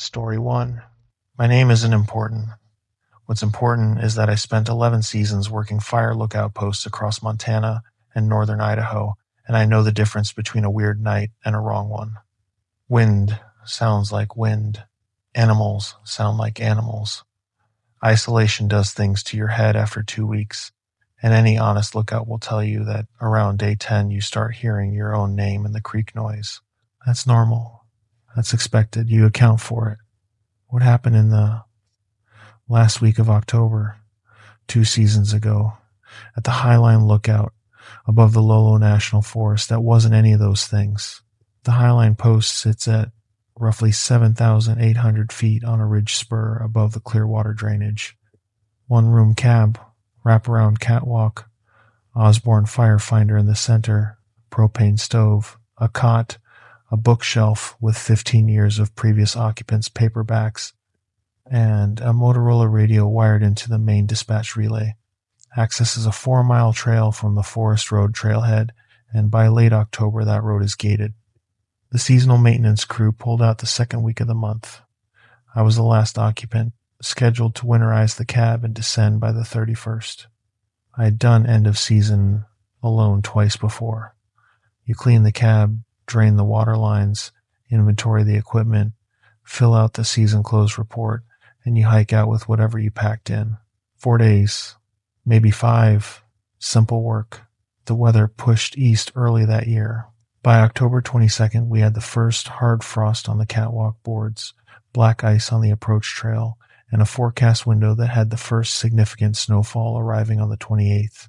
Story 1. My name isn't important. What's important is that I spent 11 seasons working fire lookout posts across Montana and northern Idaho, and I know the difference between a weird night and a wrong one. Wind sounds like wind. Animals sound like animals. Isolation does things to your head after 2 weeks, and any honest lookout will tell you that around day 10 you start hearing your own name in the creek noise. That's normal. That's expected. You account for it. What happened in the last week of October, 2 seasons ago, at the Highline Lookout above the Lolo National Forest, that wasn't any of those things. The Highline Post sits at roughly 7,800 feet on a ridge spur above the Clearwater drainage. One-room cab, wraparound catwalk, Osborne firefinder in the center, propane stove, a cot, a bookshelf with 15 years of previous occupants' paperbacks, and a Motorola radio wired into the main dispatch relay. Access is a 4-mile trail from the Forest Road trailhead, and by late October that road is gated. The seasonal maintenance crew pulled out the second week of the month. I was the last occupant, scheduled to winterize the cab and descend by the 31st. I had done end of season alone twice before. You clean the cab, drain the water lines, inventory the equipment, fill out the season close report, and you hike out with whatever you packed in. 4 days, maybe 5, simple work. The weather pushed east early that year. By October 22nd, we had the first hard frost on the catwalk boards, black ice on the approach trail, and a forecast window that had the first significant snowfall arriving on the 28th.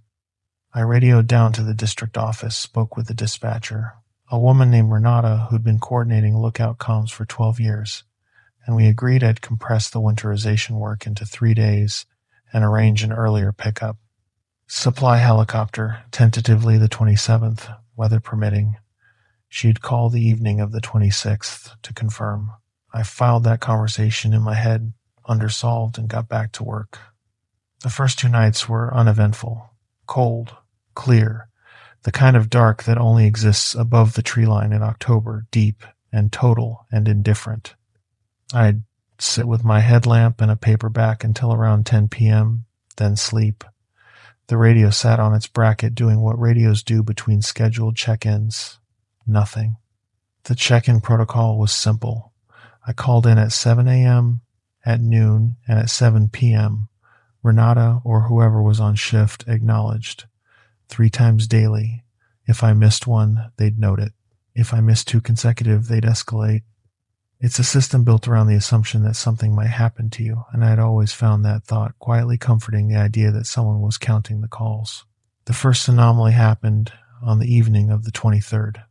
I radioed down to the district office, spoke with the dispatcher, a woman named Renata who'd been coordinating lookout comms for 12 years, and we agreed I'd compress the winterization work into 3 days and arrange an earlier pickup. Supply helicopter, tentatively the 27th, weather permitting. She'd call the evening of the 26th to confirm. I filed that conversation in my head, undersolved, and got back to work. The first 2 nights were uneventful, cold, clear, the kind of dark that only exists above the tree line in October, deep and total and indifferent. I'd sit with my headlamp and a paperback until around 10 p.m., then sleep. The radio sat on its bracket doing what radios do between scheduled check-ins. Nothing. The check-in protocol was simple. I called in at 7 a.m., at noon, and at 7 p.m. Renata or whoever was on shift acknowledged. 3 times daily. If I missed one, they'd note it. If I missed 2 consecutive, they'd escalate. It's a system built around the assumption that something might happen to you, and I had always found that thought quietly comforting, the idea that someone was counting the calls. The first anomaly happened on the evening of the 23rd.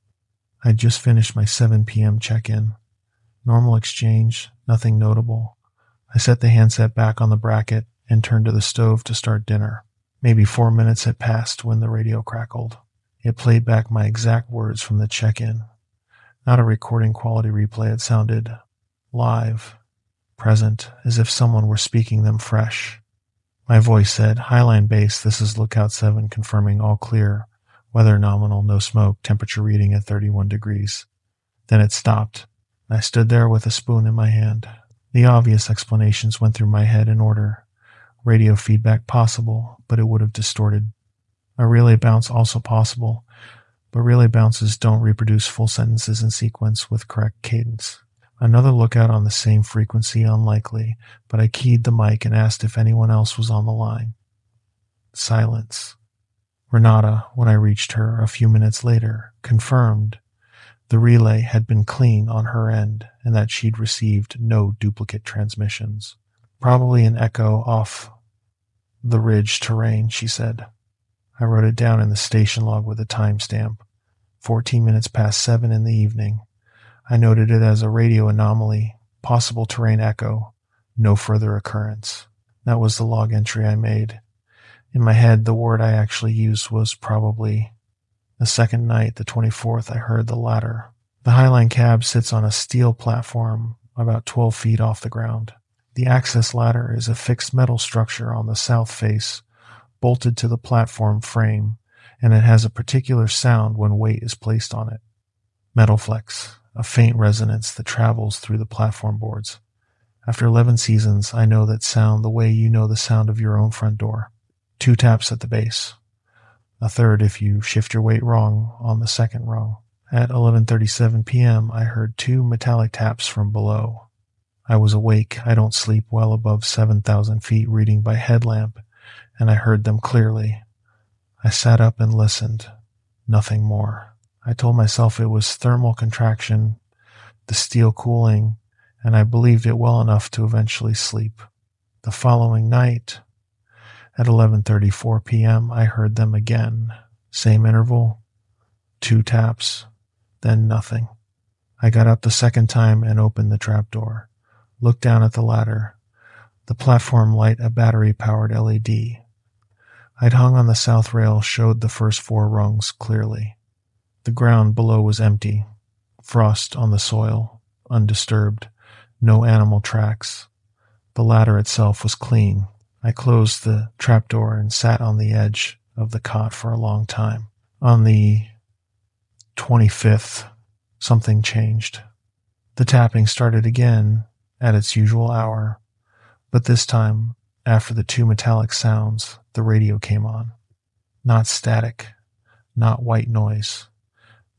I'd just finished my 7 p.m. check-in. Normal exchange, nothing notable. I set the handset back on the bracket and turned to the stove to start dinner. Maybe 4 minutes had passed when the radio crackled. It played back my exact words from the check-in. Not a recording quality replay, it sounded live, present, as if someone were speaking them fresh. My voice said, "Highline Base, this is Lookout 7 confirming all clear. Weather nominal, no smoke, temperature reading at 31 degrees. Then it stopped. I stood there with a spoon in my hand. The obvious explanations went through my head in order. Radio feedback possible, but it would have distorted. A relay bounce also possible, but relay bounces don't reproduce full sentences in sequence with correct cadence. Another lookout on the same frequency, unlikely, but I keyed the mic and asked if anyone else was on the line. Silence. Renata, when I reached her a few minutes later, confirmed the relay had been clean on her end and that she'd received no duplicate transmissions. Probably an echo off the ridge terrain, she said. I wrote it down in the station log with a timestamp. 14 minutes past 7 in the evening. I noted it as a radio anomaly, possible terrain echo, no further occurrence. That was the log entry I made. In my head, the word I actually used was probably. The second night, the 24th, I heard the latter. The Highline cab sits on a steel platform about 12 feet off the ground. The access ladder is a fixed metal structure on the south face, bolted to the platform frame, and it has a particular sound when weight is placed on it. Metal flex, a faint resonance that travels through the platform boards. After 11 seasons, I know that sound the way you know the sound of your own front door. 2 taps at the base. A third if you shift your weight wrong on the second rung. At 11:37 p.m., I heard 2 metallic taps from below. I was awake. I don't sleep well above 7,000 feet reading by headlamp, and I heard them clearly. I sat up and listened. Nothing more. I told myself it was thermal contraction, the steel cooling, and I believed it well enough to eventually sleep. The following night, at 11:34 p.m., I heard them again. Same interval, 2 taps, then nothing. I got up the second time and opened the trapdoor. Looked down at the ladder. The platform light a battery-powered LED. I'd hung on the south rail showed the first 4 rungs clearly. The ground below was empty. Frost on the soil, undisturbed. No animal tracks. The ladder itself was clean. I closed the trapdoor and sat on the edge of the cot for a long time. On the 25th, something changed. The tapping started again at its usual hour, but this time, after the 2 metallic sounds, the radio came on. Not static, not white noise.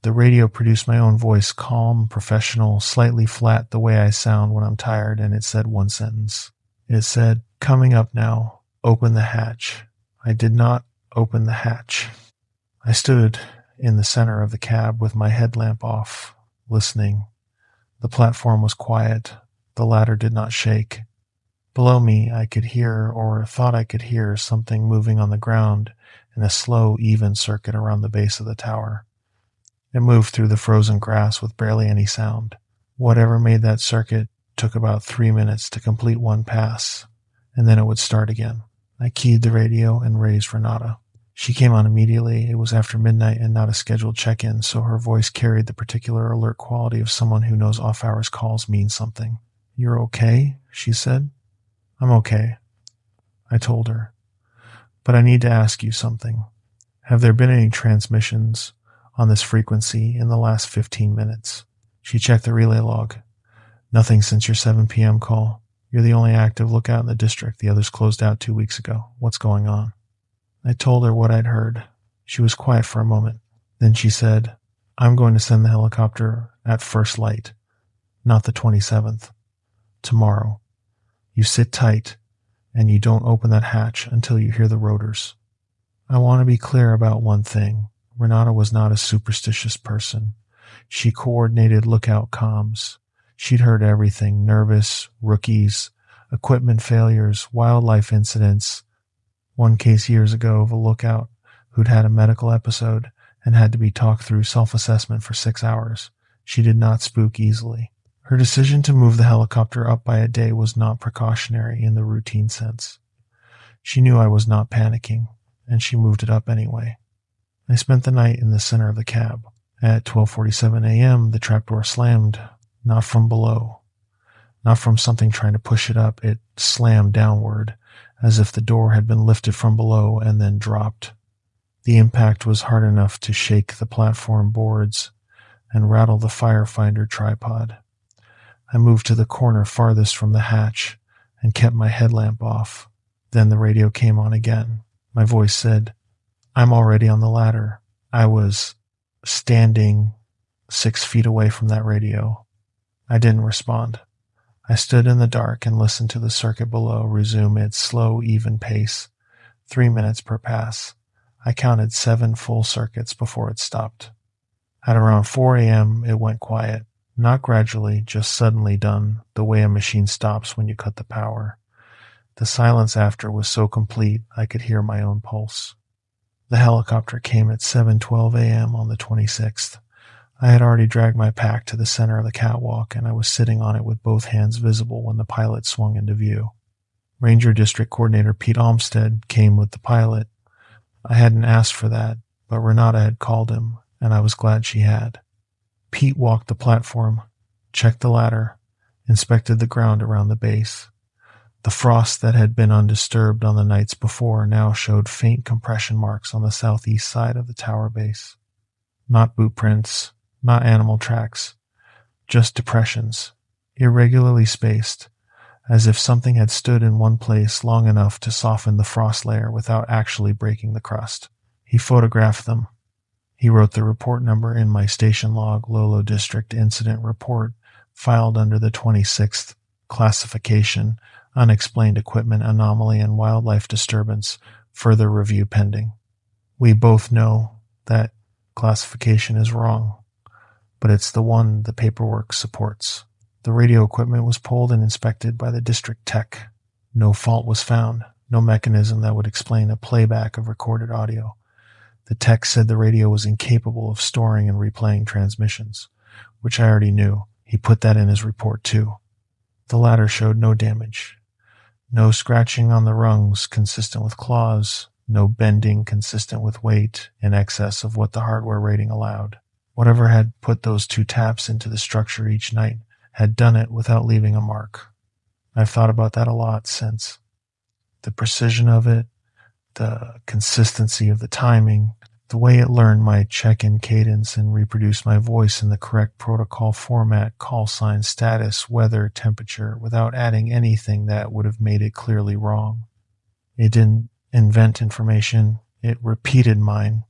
The radio produced my own voice, calm, professional, slightly flat the way I sound when I'm tired, and it said one sentence. It said, "Coming up now, open the hatch." I did not open the hatch. I stood in the center of the cab with my headlamp off, listening. The platform was quiet. The ladder did not shake. Below me, I could hear, or thought I could hear, something moving on the ground in a slow, even circuit around the base of the tower. It moved through the frozen grass with barely any sound. Whatever made that circuit took about 3 minutes to complete one pass, and then it would start again. I keyed the radio and raised Renata. She came on immediately. It was after midnight and not a scheduled check-in, so her voice carried the particular alert quality of someone who knows off-hours calls mean something. "You're okay?" she said. "I'm okay," I told her. "But I need to ask you something. Have there been any transmissions on this frequency in the last 15 minutes? She checked the relay log. "Nothing since your 7 p.m. call. You're the only active lookout in the district. The others closed out 2 weeks ago. What's going on?" I told her what I'd heard. She was quiet for a moment. Then she said, "I'm going to send the helicopter at first light, not the 27th. Tomorrow. You sit tight, and you don't open that hatch until you hear the rotors." I want to be clear about one thing. Renata was not a superstitious person. She coordinated lookout comms. She'd heard everything: nervous, rookies, equipment failures, wildlife incidents. One case years ago of a lookout who'd had a medical episode and had to be talked through self-assessment for 6 hours. She did not spook easily. Her decision to move the helicopter up by a day was not precautionary in the routine sense. She knew I was not panicking, and she moved it up anyway. I spent the night in the center of the cab. At 12:47 a.m., the trapdoor slammed, not from below, not from something trying to push it up. It slammed downward, as if the door had been lifted from below and then dropped. The impact was hard enough to shake the platform boards and rattle the firefinder tripod. I moved to the corner farthest from the hatch and kept my headlamp off. Then the radio came on again. My voice said, "I'm already on the ladder." I was standing 6 feet away from that radio. I didn't respond. I stood in the dark and listened to the circuit below resume its slow, even pace, 3 minutes per pass. I counted 7 full circuits before it stopped. At around 4 a.m., it went quiet. Not gradually, just suddenly done, the way a machine stops when you cut the power. The silence after was so complete I could hear my own pulse. The helicopter came at 7:12 a.m. on the 26th. I had already dragged my pack to the center of the catwalk, and I was sitting on it with both hands visible when the pilot swung into view. Ranger District Coordinator Pete Olmsted came with the pilot. I hadn't asked for that, but Renata had called him, and I was glad she had. Pete walked the platform, checked the ladder, inspected the ground around the base. The frost that had been undisturbed on the nights before now showed faint compression marks on the southeast side of the tower base. Not boot prints, not animal tracks, just depressions, irregularly spaced, as if something had stood in one place long enough to soften the frost layer without actually breaking the crust. He photographed them. He wrote the report number in my station log, Lolo District Incident Report, filed under the 26th classification, Unexplained Equipment Anomaly and Wildlife Disturbance, further review pending. We both know that classification is wrong, but it's the one the paperwork supports. The radio equipment was pulled and inspected by the district tech. No fault was found, no mechanism that would explain a playback of recorded audio. The tech said the radio was incapable of storing and replaying transmissions, which I already knew. He put that in his report too. The latter showed no damage. No scratching on the rungs consistent with claws, no bending consistent with weight in excess of what the hardware rating allowed. Whatever had put those two taps into the structure each night had done it without leaving a mark. I've thought about that a lot since. The precision of it, the consistency of the timing, the way it learned my check-in cadence and reproduced my voice in the correct protocol format, call sign, status, weather, temperature, without adding anything that would have made it clearly wrong. It didn't invent information, it repeated mine.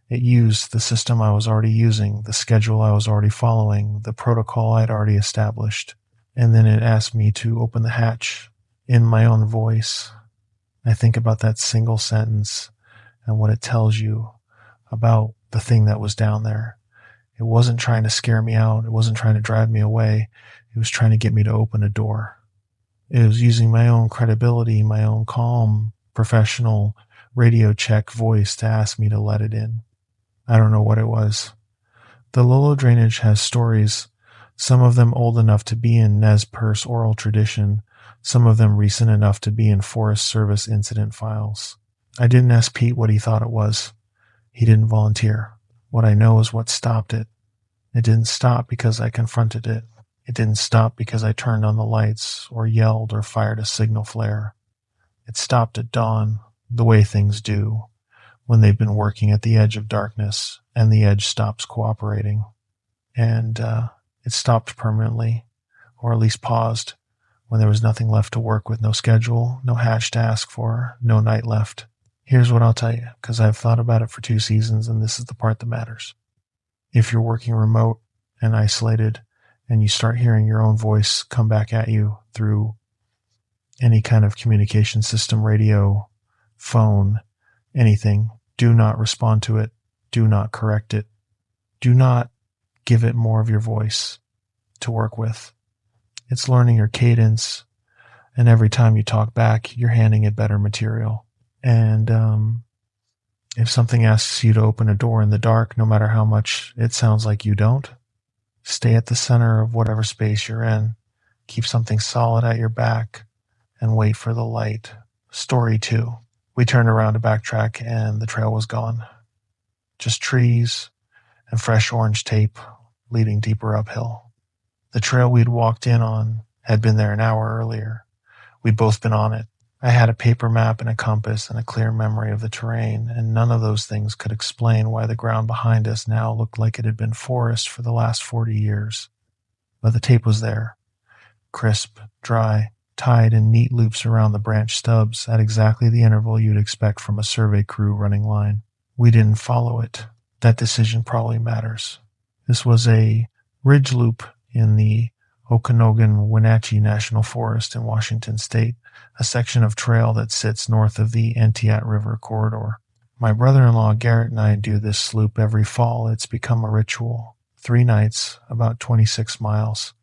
It used the system I was already using, the schedule I was already following, the protocol I'd already established, and then it asked me to open the hatch in my own voice. I think about that single sentence and what it tells you about the thing that was down there. It wasn't trying to scare me out. It wasn't trying to drive me away. It was trying to get me to open a door. It was using my own credibility, my own calm, professional radio check voice to ask me to let it in. I don't know what it was. The Lolo drainage has stories, some of them old enough to be in Nez Perce oral tradition, some of them recent enough to be in Forest Service incident files. I didn't ask Pete what he thought it was. He didn't volunteer. What I know is what stopped it. It didn't stop because I confronted it. It didn't stop because I turned on the lights or yelled or fired a signal flare. It stopped at dawn, the way things do, when they've been working at the edge of darkness and the edge stops cooperating. And it stopped permanently, or at least paused, when there was nothing left to work with, no schedule, no hatch to ask for, no night left. Here's what I'll tell you, because I've thought about it for 2 seasons, and this is the part that matters. If you're working remote and isolated, and you start hearing your own voice come back at you through any kind of communication system, radio, phone, anything, do not respond to it. Do not correct it. Do not give it more of your voice to work with. It's learning your cadence, and every time you talk back, you're handing it better material. And if something asks you to open a door in the dark, no matter how much it sounds like you don't, stay at the center of whatever space you're in. Keep something solid at your back and wait for the light. Story 2. We turned around to backtrack and the trail was gone. Just trees and fresh orange tape leading deeper uphill. The trail we'd walked in on had been there an hour earlier. We'd both been on it. I had a paper map and a compass and a clear memory of the terrain, and none of those things could explain why the ground behind us now looked like it had been forest for the last 40 years. But the tape was there, crisp, dry, tied in neat loops around the branch stubs at exactly the interval you'd expect from a survey crew running line. We didn't follow it. That decision probably matters. This was a ridge loop in the Okanogan-Wenatchee National Forest in Washington State, a section of trail that sits north of the Entiat River corridor. My brother-in-law Garrett and I do this sloop every fall. It's become a ritual. 3 nights, about 26 miles.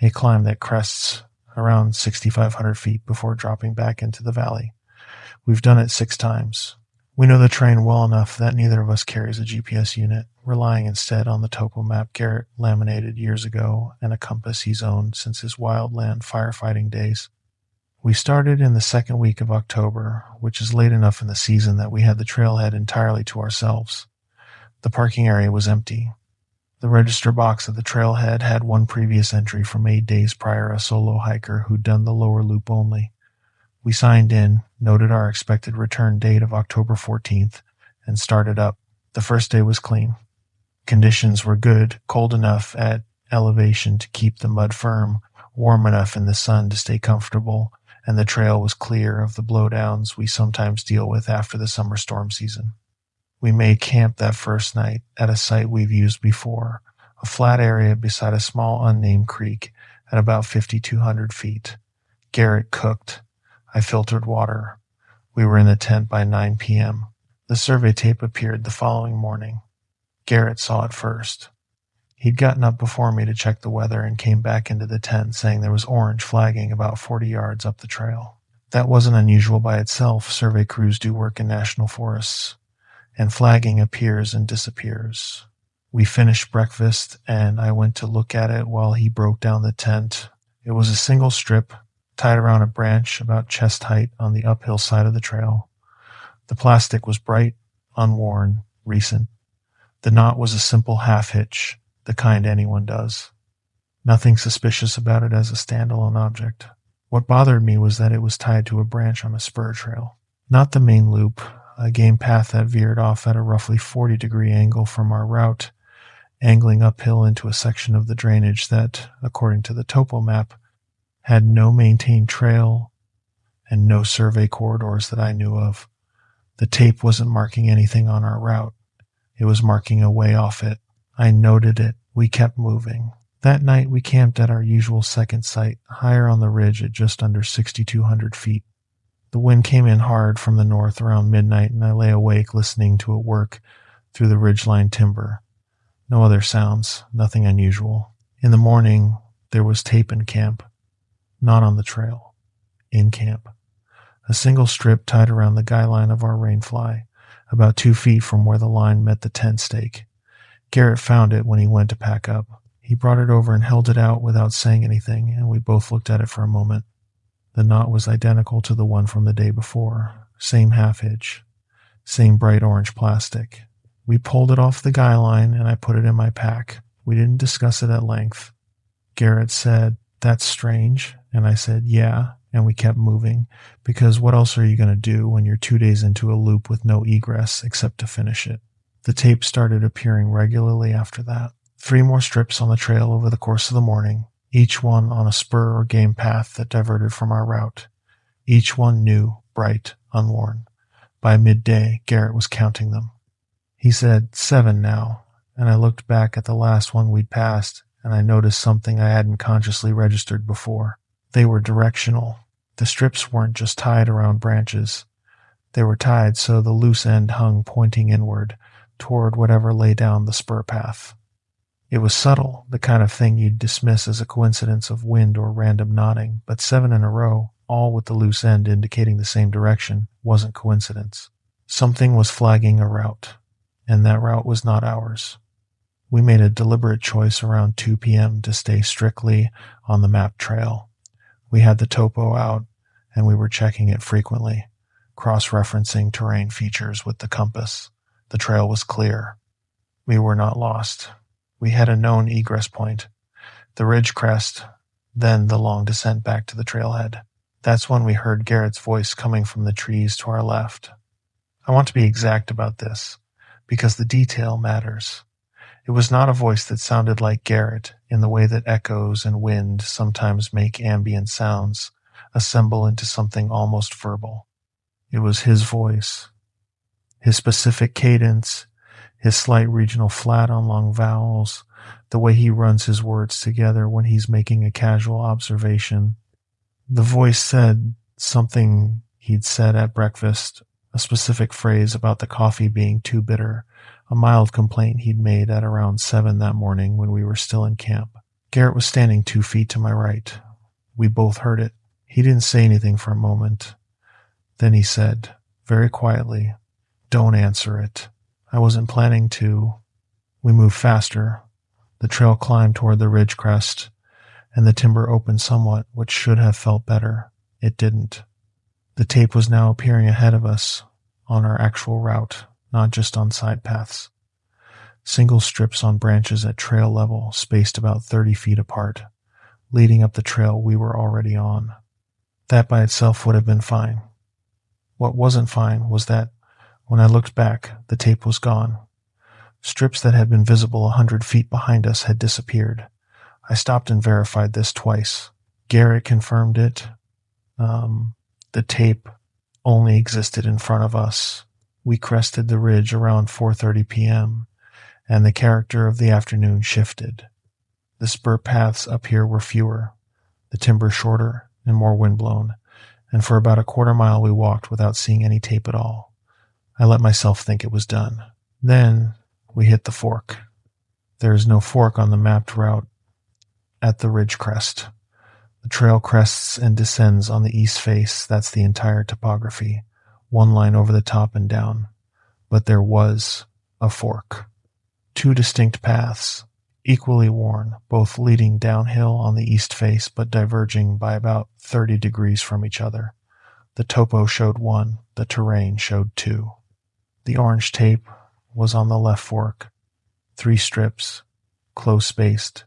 A climb that crests around 6,500 feet before dropping back into the valley. We've done it 6 times. We know the terrain well enough that neither of us carries a GPS unit, relying instead on the topo map Garrett laminated years ago and a compass he's owned since his wildland firefighting days. We started in the 2nd week of October, which is late enough in the season that we had the trailhead entirely to ourselves. The parking area was empty. The register box at the trailhead had one previous entry from 8 days prior, a solo hiker who'd done the lower loop only. We signed in, noted our expected return date of October 14th, and started up. The first day was clean. Conditions were good, cold enough at elevation to keep the mud firm, warm enough in the sun to stay comfortable, and the trail was clear of the blowdowns we sometimes deal with after the summer storm season. We made camp that first night at a site we've used before, a flat area beside a small unnamed creek at about 5,200 feet. Garrett cooked. I filtered water. We were in the tent by 9 p.m. The survey tape appeared the following morning. Garrett saw it first. He'd gotten up before me to check the weather and came back into the tent saying there was orange flagging about 40 yards up the trail. That wasn't unusual by itself. Survey crews do work in national forests, and flagging appears and disappears. We finished breakfast, and I went to look at it while he broke down the tent. It was a single strip tied around a branch about chest height on the uphill side of the trail. The plastic was bright, unworn, recent. The knot was a simple half hitch, the kind anyone does. Nothing suspicious about it as a standalone object. What bothered me was that it was tied to a branch on a spur trail. Not the main loop, a game path that veered off at a roughly 40-degree angle from our route, angling uphill into a section of the drainage that, according to the topo map, had no maintained trail and no survey corridors that I knew of. The tape wasn't marking anything on our route. It was marking a way off it. I noted it. We kept moving. That night we camped at our usual second site, higher on the ridge at just under 6,200 feet. The wind came in hard from the north around midnight, and I lay awake listening to it work through the ridgeline timber. No other sounds, nothing unusual. In the morning, there was tape in camp. Not on the trail. In camp. A single strip tied around the guy line of our rainfly, about 2 feet from where the line met the tent stake. Garrett found it when he went to pack up. He brought it over and held it out without saying anything, and we both looked at it for a moment. The knot was identical to the one from the day before. Same half hitch. Same bright orange plastic. We pulled it off the guy line, and I put it in my pack. We didn't discuss it at length. Garrett said, "That's strange," and I said, "Yeah," and we kept moving, because what else are you going to do when you're 2 days into a loop with no egress except to finish it? The tape started appearing regularly after that. 3 more strips on the trail over the course of the morning, each one on a spur or game path that diverted from our route. Each one new, bright, unworn. By midday, Garrett was counting them. He said, 7 now, and I looked back at the last one we'd passed, and I noticed something I hadn't consciously registered before. They were directional. The strips weren't just tied around branches. They were tied so the loose end hung pointing inward, toward whatever lay down the spur path. It was subtle, the kind of thing you'd dismiss as a coincidence of wind or random nodding, but 7 in a row, all with the loose end indicating the same direction, wasn't coincidence. Something was flagging a route, and that route was not ours. We made a deliberate choice around 2 p.m. to stay strictly on the map trail. We had the topo out, and we were checking it frequently, cross-referencing terrain features with the compass. The trail was clear. We were not lost. We had a known egress point, the ridge crest, then the long descent back to the trailhead. That's when we heard Garrett's voice coming from the trees to our left. I want to be exact about this, because the detail matters. It was not a voice that sounded like Garrett in the way that echoes and wind sometimes make ambient sounds assemble into something almost verbal. It was his voice. His specific cadence, his slight regional flat on long vowels, the way he runs his words together when he's making a casual observation. The voice said something he'd said at breakfast, a specific phrase about the coffee being too bitter, a mild complaint he'd made at around 7 that morning when we were still in camp. Garrett was standing 2 feet to my right. We both heard it. He didn't say anything for a moment. Then he said, very quietly, "Don't answer it." I wasn't planning to. We moved faster. The trail climbed toward the ridge crest, and the timber opened somewhat, which should have felt better. It didn't. The tape was now appearing ahead of us, on our actual route, not just on side paths. Single strips on branches at trail level, spaced about 30 feet apart, leading up the trail we were already on. That by itself would have been fine. What wasn't fine was that, when I looked back, the tape was gone. Strips that had been visible 100 feet behind us had disappeared. I stopped and verified this twice. Garrett confirmed it. The tape only existed in front of us. We crested the ridge around 4:30 p.m., and the character of the afternoon shifted. The spur paths up here were fewer, the timber shorter and more windblown, and for about a quarter mile we walked without seeing any tape at all. I let myself think it was done. Then we hit the fork. There is no fork on the mapped route at the ridge crest. The trail crests and descends on the east face. That's the entire topography, one line over the top and down. But there was a fork. Two distinct paths, equally worn, both leading downhill on the east face but diverging by about 30 degrees from each other. The topo showed one, the terrain showed two. The orange tape was on the left fork. 3 strips, close-spaced,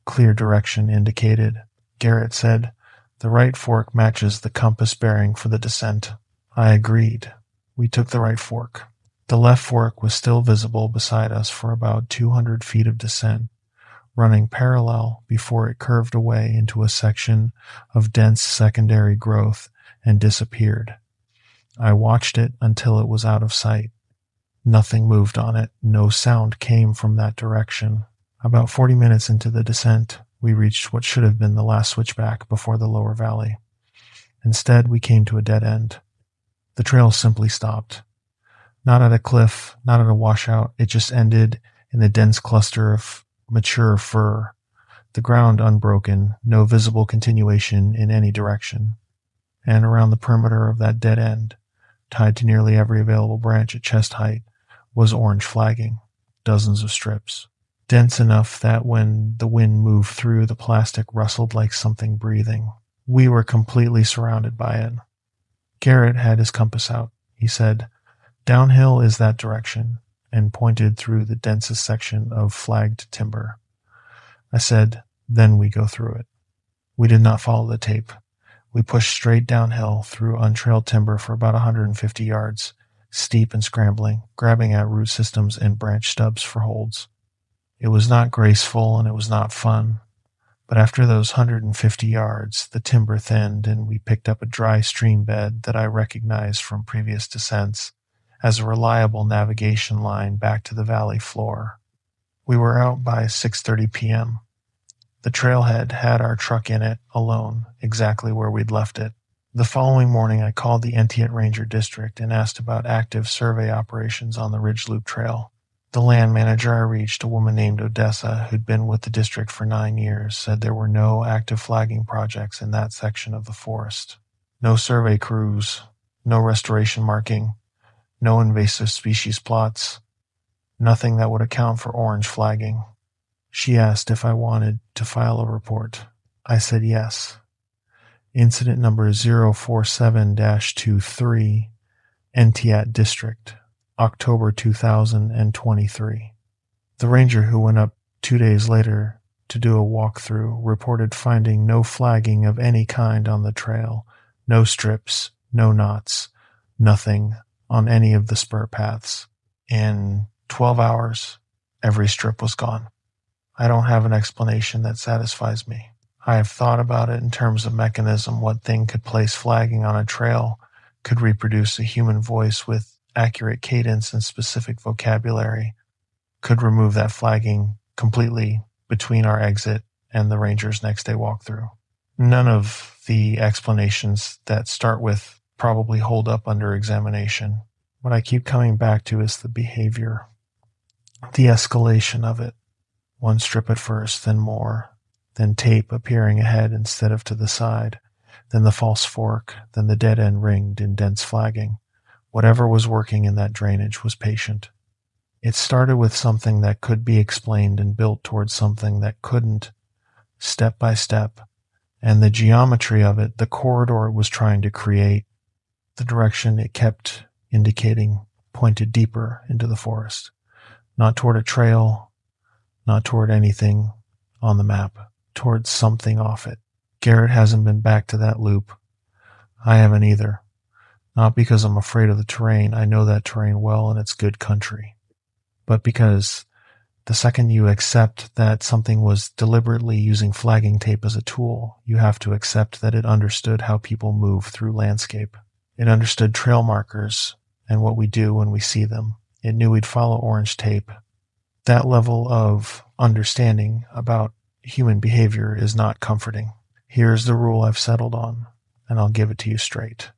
clear direction indicated. Garrett said, "The right fork matches the compass bearing for the descent." I agreed. We took the right fork. The left fork was still visible beside us for about 200 feet of descent, running parallel before it curved away into a section of dense secondary growth and disappeared. I watched it until it was out of sight. Nothing moved on it. No sound came from that direction. About 40 minutes into the descent, we reached what should have been the last switchback before the lower valley. Instead, we came to a dead end. The trail simply stopped. Not at a cliff, not at a washout. It just ended in a dense cluster of mature fir, the ground unbroken, no visible continuation in any direction. And around the perimeter of that dead end, tied to nearly every available branch at chest height, was orange flagging, dozens of strips, dense enough that when the wind moved through, the plastic rustled like something breathing. We were completely surrounded by it. Garrett had his compass out. He said, "Downhill is that direction," and pointed through the densest section of flagged timber. I said, "Then we go through it." We did not follow the tape. We pushed straight downhill through untrailed timber for about 150 yards, steep and scrambling, grabbing at root systems and branch stubs for holds. It was not graceful and it was not fun, but after those 150 yards, the timber thinned and we picked up a dry stream bed that I recognized from previous descents as a reliable navigation line back to the valley floor. We were out by 6:30 p.m. The trailhead had our truck in it, alone, exactly where we'd left it. The following morning, I called the Entiat Ranger District and asked about active survey operations on the Ridge Loop Trail. The land manager I reached, a woman named Odessa, who'd been with the district for 9 years, said there were no active flagging projects in that section of the forest. No survey crews, no restoration marking, no invasive species plots, nothing that would account for orange flagging. She asked if I wanted to file a report. I said yes. Incident number 047-23, Entiat District, October 2023. The ranger who went up 2 days later to do a walkthrough reported finding no flagging of any kind on the trail, no strips, no knots, nothing on any of the spur paths. In 12 hours, every strip was gone. I don't have an explanation that satisfies me. I have thought about it in terms of mechanism. What thing could place flagging on a trail, could reproduce a human voice with accurate cadence and specific vocabulary, could remove that flagging completely between our exit and the ranger's next day walkthrough. None of the explanations that start with probably hold up under examination. What I keep coming back to is the behavior, the escalation of it. One strip at first, then more, then tape appearing ahead instead of to the side, then the false fork, then the dead end ringed in dense flagging. Whatever was working in that drainage was patient. It started with something that could be explained and built towards something that couldn't, step by step, and the geometry of it, the corridor it was trying to create, the direction it kept indicating, pointed deeper into the forest, not toward a trail, not toward anything on the map, towards something off it. Garrett hasn't been back to that loop. I haven't either. Not because I'm afraid of the terrain. I know that terrain well and it's good country. But because The second you accept that something was deliberately using flagging tape as a tool, you have to accept that it understood how people move through landscape. It understood trail markers and what we do when we see them. It knew we'd follow orange tape. That level of understanding about human behavior is not comforting. Here's the rule I've settled on, and I'll give it to you straight.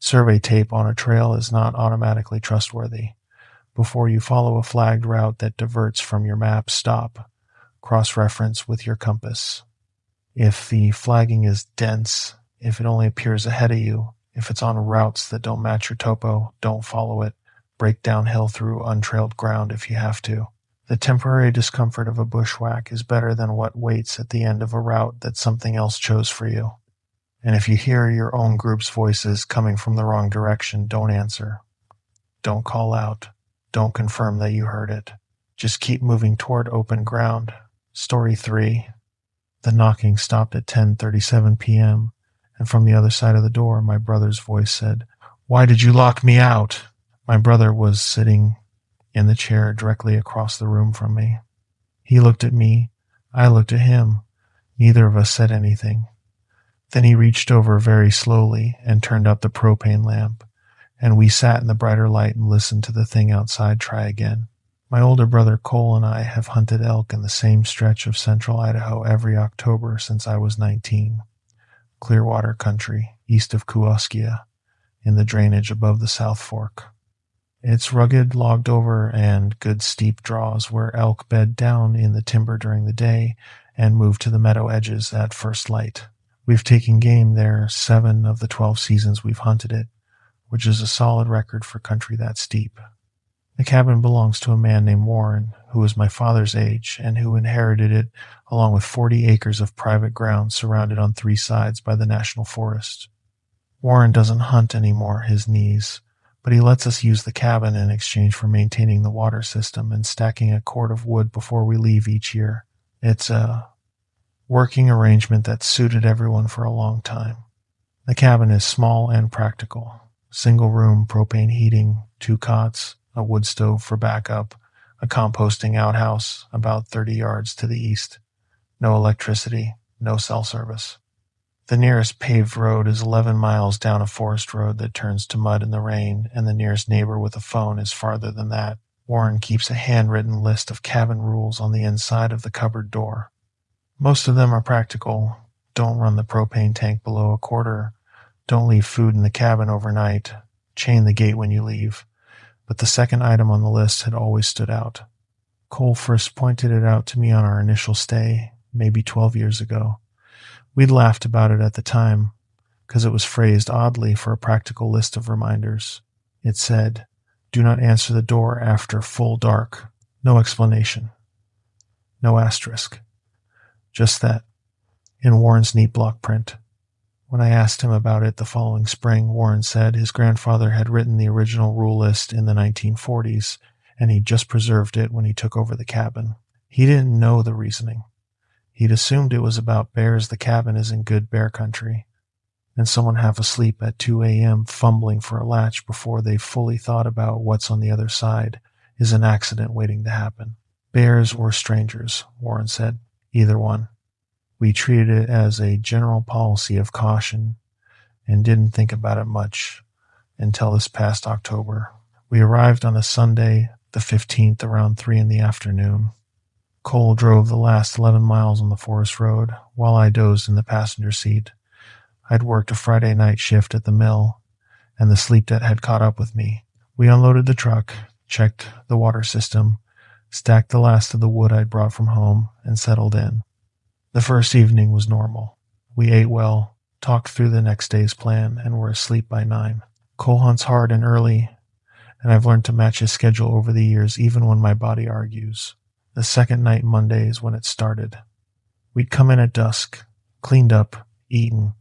Survey tape on a trail is not automatically trustworthy. Before you follow a flagged route that diverts from your map, stop. Cross-reference with your compass. If the flagging is dense, if it only appears ahead of you, if it's on routes that don't match your topo, don't follow it. Break downhill through untrailed ground if you have to. The temporary discomfort of a bushwhack is better than what waits at the end of a route that something else chose for you. And if you hear your own group's voices coming from the wrong direction, don't answer. Don't call out. Don't confirm that you heard it. Just keep moving toward open ground. Story 3. The knocking stopped at 10:37 p.m., and from the other side of the door, my brother's voice said, "Why did you lock me out?" My brother was sitting in the chair directly across the room from me. He looked at me. I looked at him. Neither of us said anything. Then he reached over very slowly and turned up the propane lamp, and we sat in the brighter light and listened to the thing outside try again. My older brother Cole and I have hunted elk in the same stretch of central Idaho every October since I was 19. Clearwater country, east of Kewaskia, in the drainage above the South Fork. It's rugged, logged over, and good steep draws where elk bed down in the timber during the day and move to the meadow edges at first light. We've taken game there 7 of the 12 seasons we've hunted it, which is a solid record for country that steep. The cabin belongs to a man named Warren, who was my father's age and who inherited it along with 40 acres of private ground surrounded on 3 sides by the National Forest. Warren doesn't hunt anymore, his knees, but he lets us use the cabin in exchange for maintaining the water system and stacking a cord of wood before we leave each year. It's a working arrangement that suited everyone for a long time. The cabin is small and practical. Single room, propane heating, 2 cots, a wood stove for backup, a composting outhouse about 30 yards to the east. No electricity, no cell service. The nearest paved road is 11 miles down a forest road that turns to mud in the rain, and the nearest neighbor with a phone is farther than that. Warren keeps a handwritten list of cabin rules on the inside of the cupboard door. Most of them are practical. Don't run the propane tank below a quarter. Don't leave food in the cabin overnight. Chain the gate when you leave. But the second item on the list had always stood out. Cole first pointed it out to me on our initial stay, maybe 12 years ago. We'd laughed about it at the time, because it was phrased oddly for a practical list of reminders. It said, "Do not answer the door after full dark." No explanation. No asterisk. Just that, in Warren's neat block print. When I asked him about it the following spring, Warren said his grandfather had written the original rule list in the 1940s, and he'd just preserved it when he took over the cabin. He didn't know the reasoning. He'd assumed it was about bears. The cabin is in good bear country, and someone half asleep at 2 a.m. fumbling for a latch before they've fully thought about what's on the other side is an accident waiting to happen. Bears or strangers, Warren said. Either one. We treated it as a general policy of caution and didn't think about it much until this past October. We arrived on a Sunday, the 15th, around 3 in the afternoon. Cole drove the last 11 miles on the forest road while I dozed in the passenger seat. I'd worked a Friday night shift at the mill, and the sleep debt had caught up with me. We unloaded the truck, checked the water system, stacked the last of the wood I'd brought from home, and settled in. The first evening was normal. We ate well, talked through the next day's plan, and were asleep by 9. Cole hunts hard and early, and I've learned to match his schedule over the years even when my body argues. The second night Monday is when it started. We'd come in at dusk, cleaned up, eaten.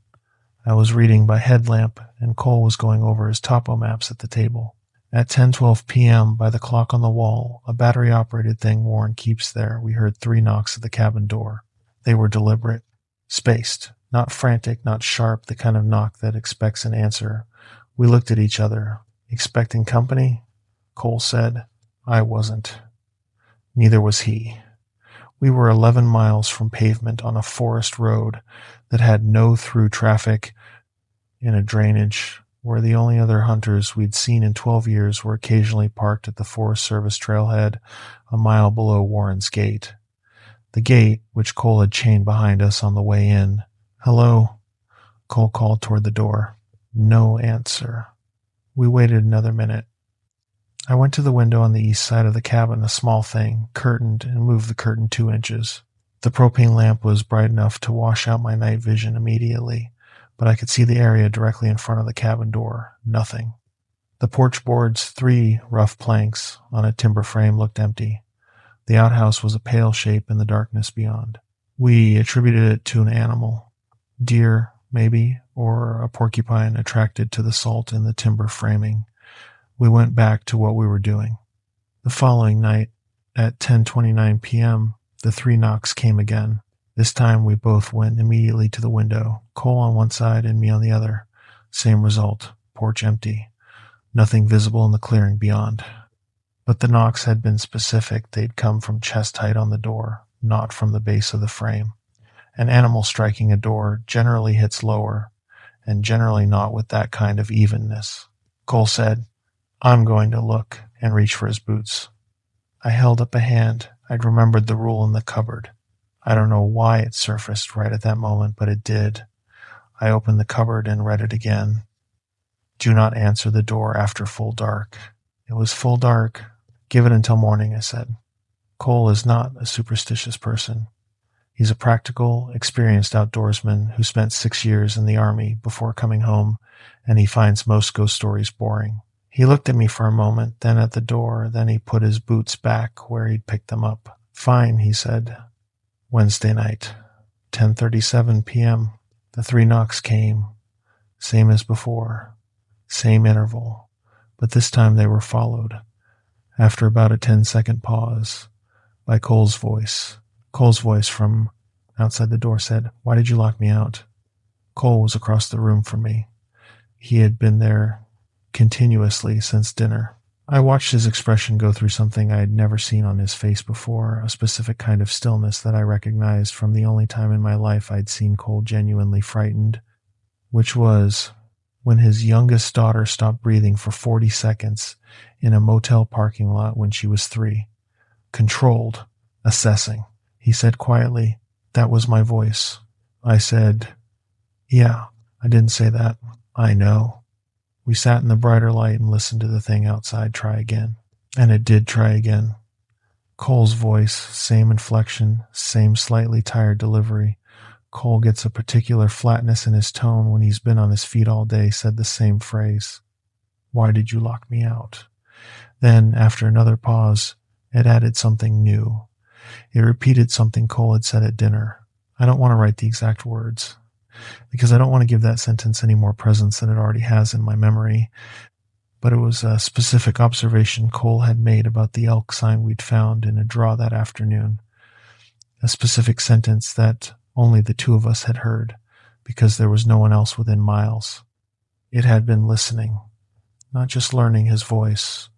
I was reading by headlamp, and Cole was going over his topo maps at the table. At 10:12 p.m., by the clock on the wall, a battery-operated thing Warren keeps there, we heard 3 knocks at the cabin door. They were deliberate, spaced, not frantic, not sharp, the kind of knock that expects an answer. We looked at each other. Expecting company? Cole said. I wasn't. Neither was he. We were 11 miles from pavement on a forest road that had no through traffic in a drainage where the only other hunters we'd seen in 12 years were occasionally parked at the Forest Service trailhead a mile below Warren's gate. The gate, which Cole had chained behind us on the way in. "Hello," Cole called toward the door. No answer. We waited another minute. I went to the window on the east side of the cabin, a small thing, curtained, and moved the curtain 2 inches. The propane lamp was bright enough to wash out my night vision immediately, but I could see the area directly in front of the cabin door. Nothing. The porch board's 3 rough planks on a timber frame looked empty. The outhouse was a pale shape in the darkness beyond. We attributed it to an animal. Deer, maybe, or a porcupine attracted to the salt in the timber framing. We went back to what we were doing. The following night, at 10:29 p.m., the 3 knocks came again. This time we both went immediately to the window, Cole on one side and me on the other. Same result, porch empty. Nothing visible in the clearing beyond. But the knocks had been specific. They'd come from chest height on the door, not from the base of the frame. An animal striking a door generally hits lower, and generally not with that kind of evenness. Cole said, "I'm going to look," and reach for his boots. I held up a hand. I'd remembered the rule in the cupboard. I don't know why it surfaced right at that moment, but it did. I opened the cupboard and read it again. "Do not answer the door after full dark." It was full dark. "Give it until morning," I said. Cole is not a superstitious person. He's a practical, experienced outdoorsman who spent 6 years in the army before coming home, and he finds most ghost stories boring. He looked at me for a moment, then at the door, then he put his boots back where he'd picked them up. "Fine," he said. Wednesday night, 10:37 p.m. The 3 knocks came. Same as before. Same interval. But this time they were followed, after about a 10-second pause, by Cole's voice. Cole's voice from outside the door said, "Why did you lock me out?" Cole was across the room from me. He had been there continuously since dinner. I watched his expression go through something I had never seen on his face before, a specific kind of stillness that I recognized from the only time in my life I'd seen Cole genuinely frightened, which was when his youngest daughter stopped breathing for 40 seconds in a motel parking lot when she was 3. Controlled, assessing. He said quietly, "That was my voice." I said, "Yeah, I didn't say that. I know." We sat in the brighter light and listened to the thing outside try again. And it did try again. Cole's voice, same inflection, same slightly tired delivery. Cole gets a particular flatness in his tone when he's been on his feet all day, said the same phrase. "Why did you lock me out?" Then, after another pause, it added something new. It repeated something Cole had said at dinner. I don't want to write the exact words, because I don't want to give that sentence any more presence than it already has in my memory, but it was a specific observation Cole had made about the elk sign we'd found in a draw that afternoon. A specific sentence that only the 2 of us had heard, because there was no one else within miles. It had been listening, not just learning his voice,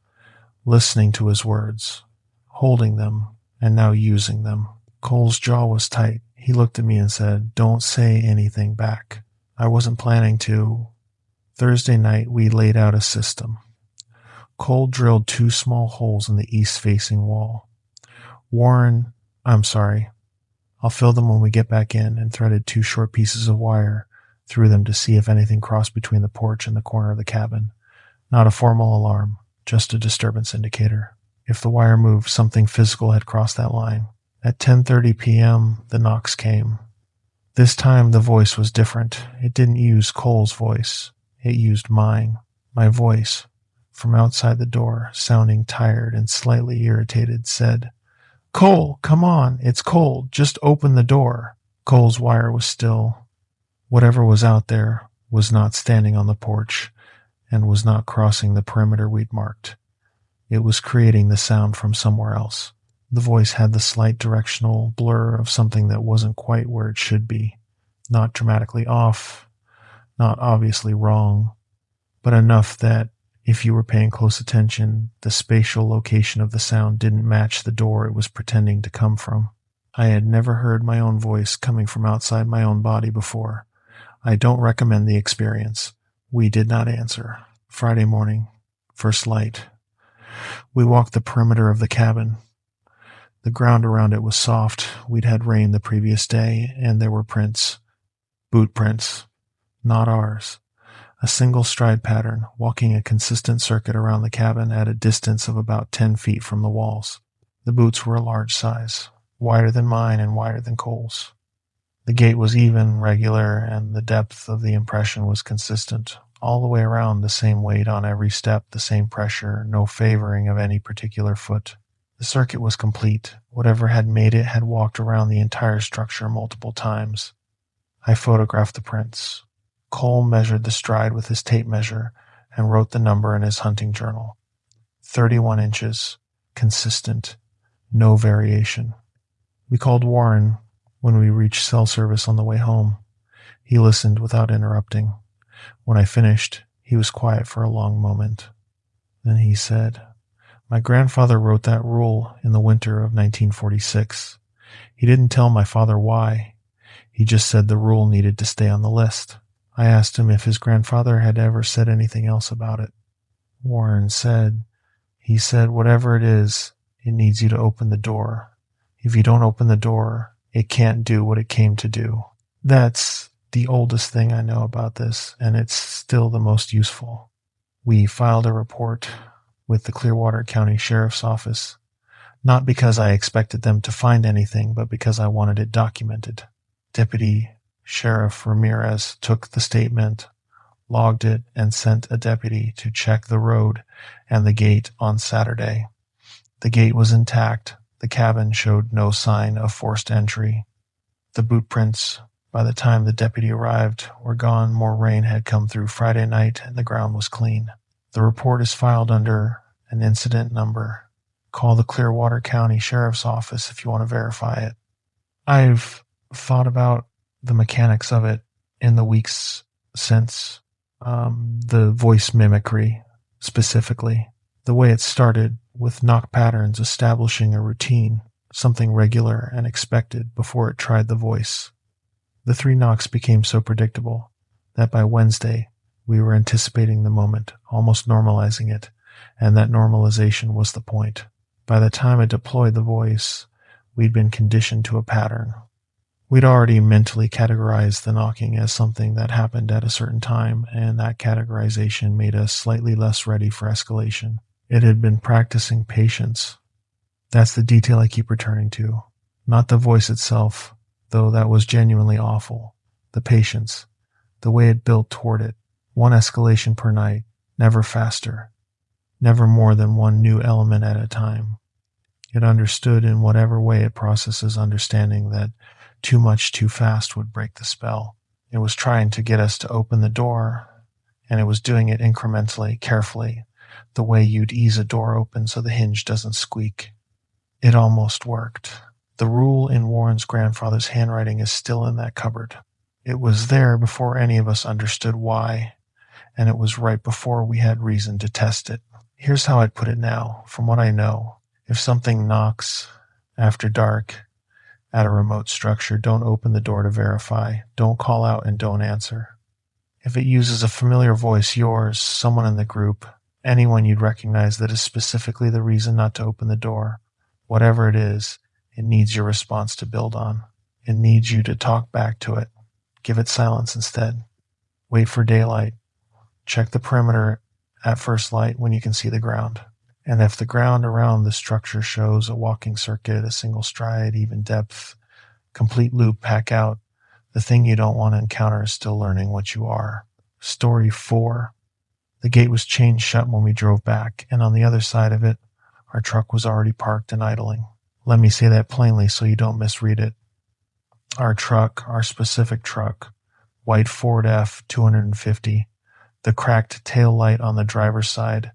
listening to his words, holding them, and now using them. Cole's jaw was tight. He looked at me and said, "Don't say anything back." I wasn't planning to. Thursday night, we laid out a system. Cole drilled 2 small holes in the east-facing wall. I'll fill them when we get back in, and threaded 2 short pieces of wire through them to see if anything crossed between the porch and the corner of the cabin. Not a formal alarm, just a disturbance indicator. If the wire moved, something physical had crossed that line. At 10:30 p.m., the knocks came. This time the voice was different. It didn't use Cole's voice. It used mine. My voice, from outside the door, sounding tired and slightly irritated, said, "Cole, come on, it's cold. Just open the door." Cole's wire was still. Whatever was out there was not standing on the porch and was not crossing the perimeter we'd marked. It was creating the sound from somewhere else. The voice had the slight directional blur of something that wasn't quite where it should be. Not dramatically off, not obviously wrong, but enough that If you were paying close attention, the spatial location of the sound didn't match the door it was pretending to come from. I had never heard my own voice coming from outside my own body before. I don't recommend the experience. We did not answer. Friday morning, first light. We walked the perimeter of the cabin. The ground around it was soft. We'd had rain the previous day, and there were prints. Boot prints. Not ours. A single stride pattern, walking a consistent circuit around the cabin at a distance of about 10 feet from the walls. The boots were a large size, wider than mine and wider than Cole's. The gait was even, regular, and the depth of the impression was consistent. All the way around, the same weight on every step, the same pressure, no favoring of any particular foot. The circuit was complete. Whatever had made it had walked around the entire structure multiple times. I photographed the prints. Cole measured the stride with his tape measure and wrote the number in his hunting journal. 31 inches. Consistent. No variation. We called Warren when we reached cell service on the way home. He listened without interrupting. When I finished, he was quiet for a long moment. Then he said, "My grandfather wrote that rule in the winter of 1946. He didn't tell my father why. He just said the rule needed to stay on the list." I asked him if his grandfather had ever said anything else about it. Warren said, "He said, whatever it is, it needs you to open the door. If you don't open the door, it can't do what it came to do." That's the oldest thing I know about this, and it's still the most useful. We filed a report with the Clearwater County Sheriff's Office, not because I expected them to find anything, but because I wanted it documented. Deputy Sheriff Ramirez took the statement, logged it, and sent a deputy to check the road and the gate on Saturday. The gate was intact. The cabin showed no sign of forced entry. The boot prints, by the time the deputy arrived, were gone. More rain had come through Friday night, and the ground was clean. The report is filed under an incident number. Call the Clearwater County Sheriff's Office if you want to verify it. I've thought about the mechanics of it in the weeks since, the voice mimicry specifically. The way it started with knock patterns establishing a routine, something regular and expected before it tried the voice. The 3 knocks became so predictable that by Wednesday we were anticipating the moment, almost normalizing it, and that normalization was the point. By the time it deployed the voice, we'd been conditioned to a pattern. We'd already mentally categorized the knocking as something that happened at a certain time, and that categorization made us slightly less ready for escalation. It had been practicing patience. That's the detail I keep returning to. Not the voice itself, though that was genuinely awful. The patience. The way it built toward it. 1 escalation per night. Never faster. Never more than 1 new element at a time. It understood in whatever way it processes understanding that too much too fast would break the spell. It was trying to get us to open the door, and it was doing it incrementally, carefully, the way you'd ease a door open so the hinge doesn't squeak. It almost worked. The rule in Warren's grandfather's handwriting is still in that cupboard. It was there before any of us understood why, and it was right before we had reason to test it. Here's how I'd put it now, from what I know. If something knocks after dark at a remote structure, don't open the door to verify. Don't call out and don't answer. If it uses a familiar voice, yours, someone in the group, anyone you'd recognize that is specifically the reason not to open the door, whatever it is, it needs your response to build on. It needs you to talk back to it. Give it silence instead. Wait for daylight. Check the perimeter at first light when you can see the ground. And if the ground around the structure shows a walking circuit, a single stride, even depth, complete loop, pack out, the thing you don't want to encounter is still learning what you are. Story 4. The gate was chained shut when we drove back, and on the other side of it, our truck was already parked and idling. Let me say that plainly so you don't misread it. Our truck, our specific truck, white Ford F-250, the cracked tail light on the driver's side,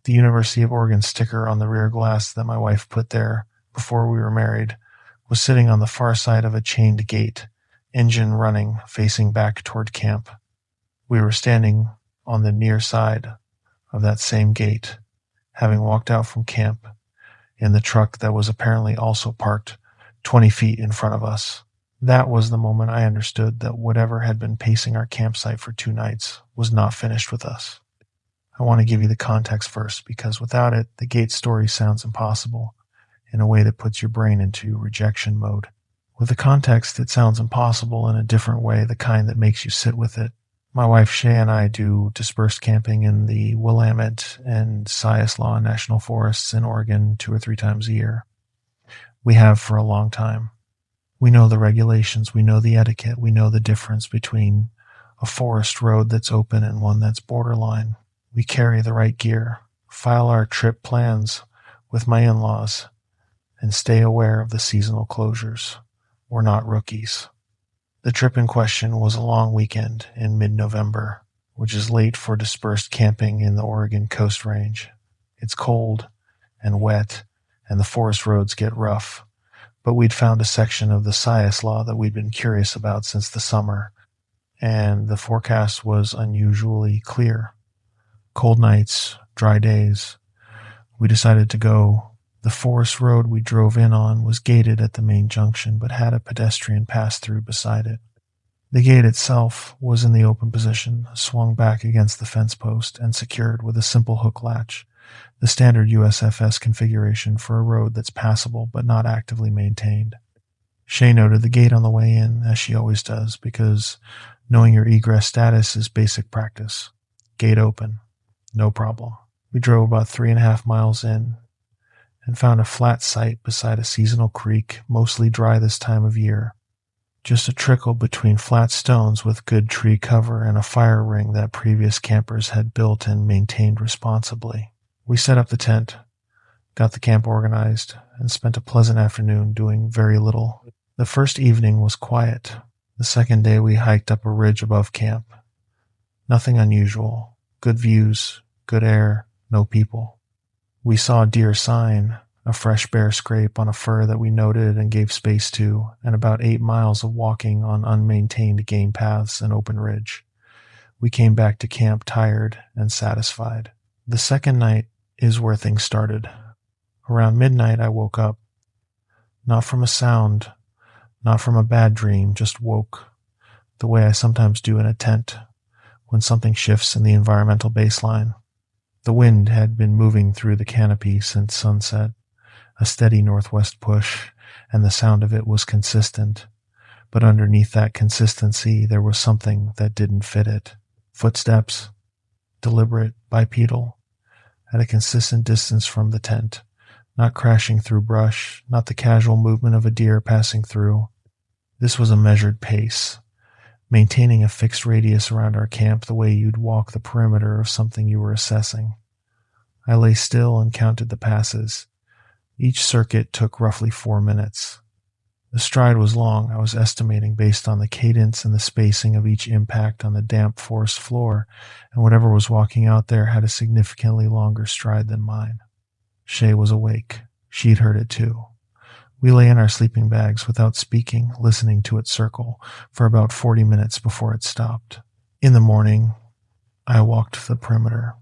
the University of Oregon sticker on the rear glass that my wife put there before we were married, was sitting on the far side of a chained gate, engine running, facing back toward camp. We were standing on the near side of that same gate, having walked out from camp in the truck that was apparently also parked 20 feet in front of us. That was the moment I understood that whatever had been pacing our campsite for 2 nights was not finished with us. I want to give you the context first, because without it, the gate story sounds impossible in a way that puts your brain into rejection mode. With the context, it sounds impossible in a different way, the kind that makes you sit with it. My wife Shay and I do dispersed camping in the Willamette and Siaslaw National Forests in Oregon 2 or 3 times a year. We have for a long time. We know the regulations, we know the etiquette, we know the difference between a forest road that's open and one that's borderline. We carry the right gear, file our trip plans with my in-laws, and stay aware of the seasonal closures. We're not rookies. The trip in question was a long weekend in mid-November, which is late for dispersed camping in the Oregon Coast Range. It's cold and wet, and the forest roads get rough, but we'd found a section of the Siaslaw that we'd been curious about since the summer, and the forecast was unusually clear. Cold nights, dry days. We decided to go. The forest road we drove in on was gated at the main junction, but had a pedestrian pass-through beside it. The gate itself was in the open position, swung back against the fence post, and secured with a simple hook latch, the standard USFS configuration for a road that's passable but not actively maintained. Shay noted the gate on the way in, as she always does, because knowing your egress status is basic practice. Gate open. No problem. We drove about 3.5 miles in and found a flat site beside a seasonal creek, mostly dry this time of year. Just a trickle between flat stones with good tree cover and a fire ring that previous campers had built and maintained responsibly. We set up the tent, got the camp organized, and spent a pleasant afternoon doing very little. The first evening was quiet. The second day we hiked up a ridge above camp. Nothing unusual. Good views, good air, no people. We saw a deer sign, a fresh bear scrape on a fur that we noted and gave space to, and about 8 miles of walking on unmaintained game paths and open ridge. We came back to camp tired and satisfied. The second night is where things started. Around midnight I woke up. Not from a sound, not from a bad dream, just woke, the way I sometimes do in a tent, when something shifts in the environmental baseline. The wind had been moving through the canopy since sunset, a steady northwest push, and the sound of it was consistent. But underneath that consistency, there was something that didn't fit it. Footsteps, deliberate, bipedal, at a consistent distance from the tent, not crashing through brush, not the casual movement of a deer passing through. This was a measured pace, maintaining a fixed radius around our camp the way you'd walk the perimeter of something you were assessing. I lay still and counted the passes. Each circuit took roughly 4 minutes. The stride was long, I was estimating, based on the cadence and the spacing of each impact on the damp forest floor, and whatever was walking out there had a significantly longer stride than mine. Shay was awake. She'd heard it too. We lay in our sleeping bags without speaking, listening to it circle for about 40 minutes before it stopped. In the morning, I walked the perimeter.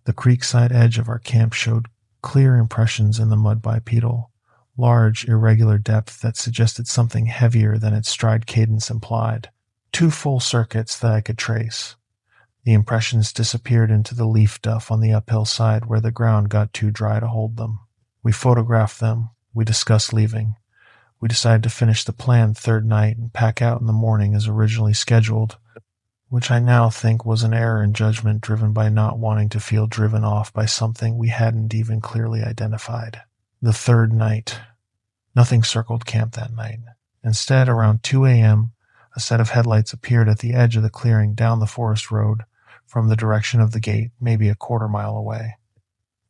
The creekside edge of our camp showed clear impressions in the mud bipedal, large, irregular depth that suggested something heavier than its stride cadence implied. 2 full circuits that I could trace. The impressions disappeared into the leaf duff on the uphill side where the ground got too dry to hold them. We photographed them. We discussed leaving. We decided to finish the planned third night and pack out in the morning as originally scheduled, which I now think was an error in judgment driven by not wanting to feel driven off by something we hadn't even clearly identified. The third night. Nothing circled camp that night. Instead, around 2 a.m., a set of headlights appeared at the edge of the clearing down the forest road from the direction of the gate, maybe a quarter mile away.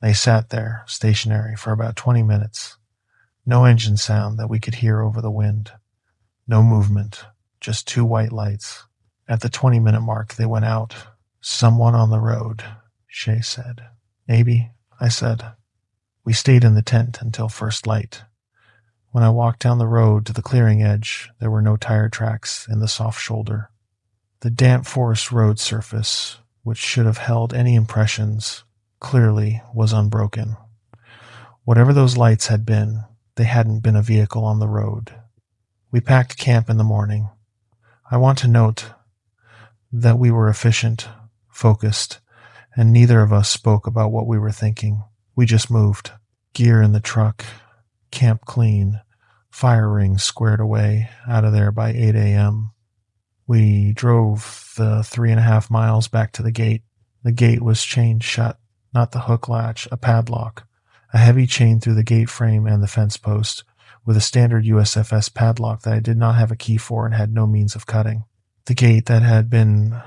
They sat there, stationary, for about 20 minutes. No engine sound that we could hear over the wind. No movement, just 2 white lights. At the 20-minute mark, they went out. Someone on the road, Shay said. Maybe, I said. We stayed in the tent until first light. When I walked down the road to the clearing edge, there were no tire tracks in the soft shoulder. The damp forest road surface, which should have held any impressions, clearly was unbroken. Whatever those lights had been, they hadn't been a vehicle on the road. We packed camp in the morning. I want to note that we were efficient, focused, and neither of us spoke about what we were thinking. We just moved. Gear in the truck, camp clean, fire rings squared away, out of there by 8 a.m. We drove the 3.5 miles back to the gate. The gate was chained shut, not the hook latch, a padlock. A heavy chain through the gate frame and the fence post, with a standard USFS padlock that I did not have a key for and had no means of cutting. The gate that had been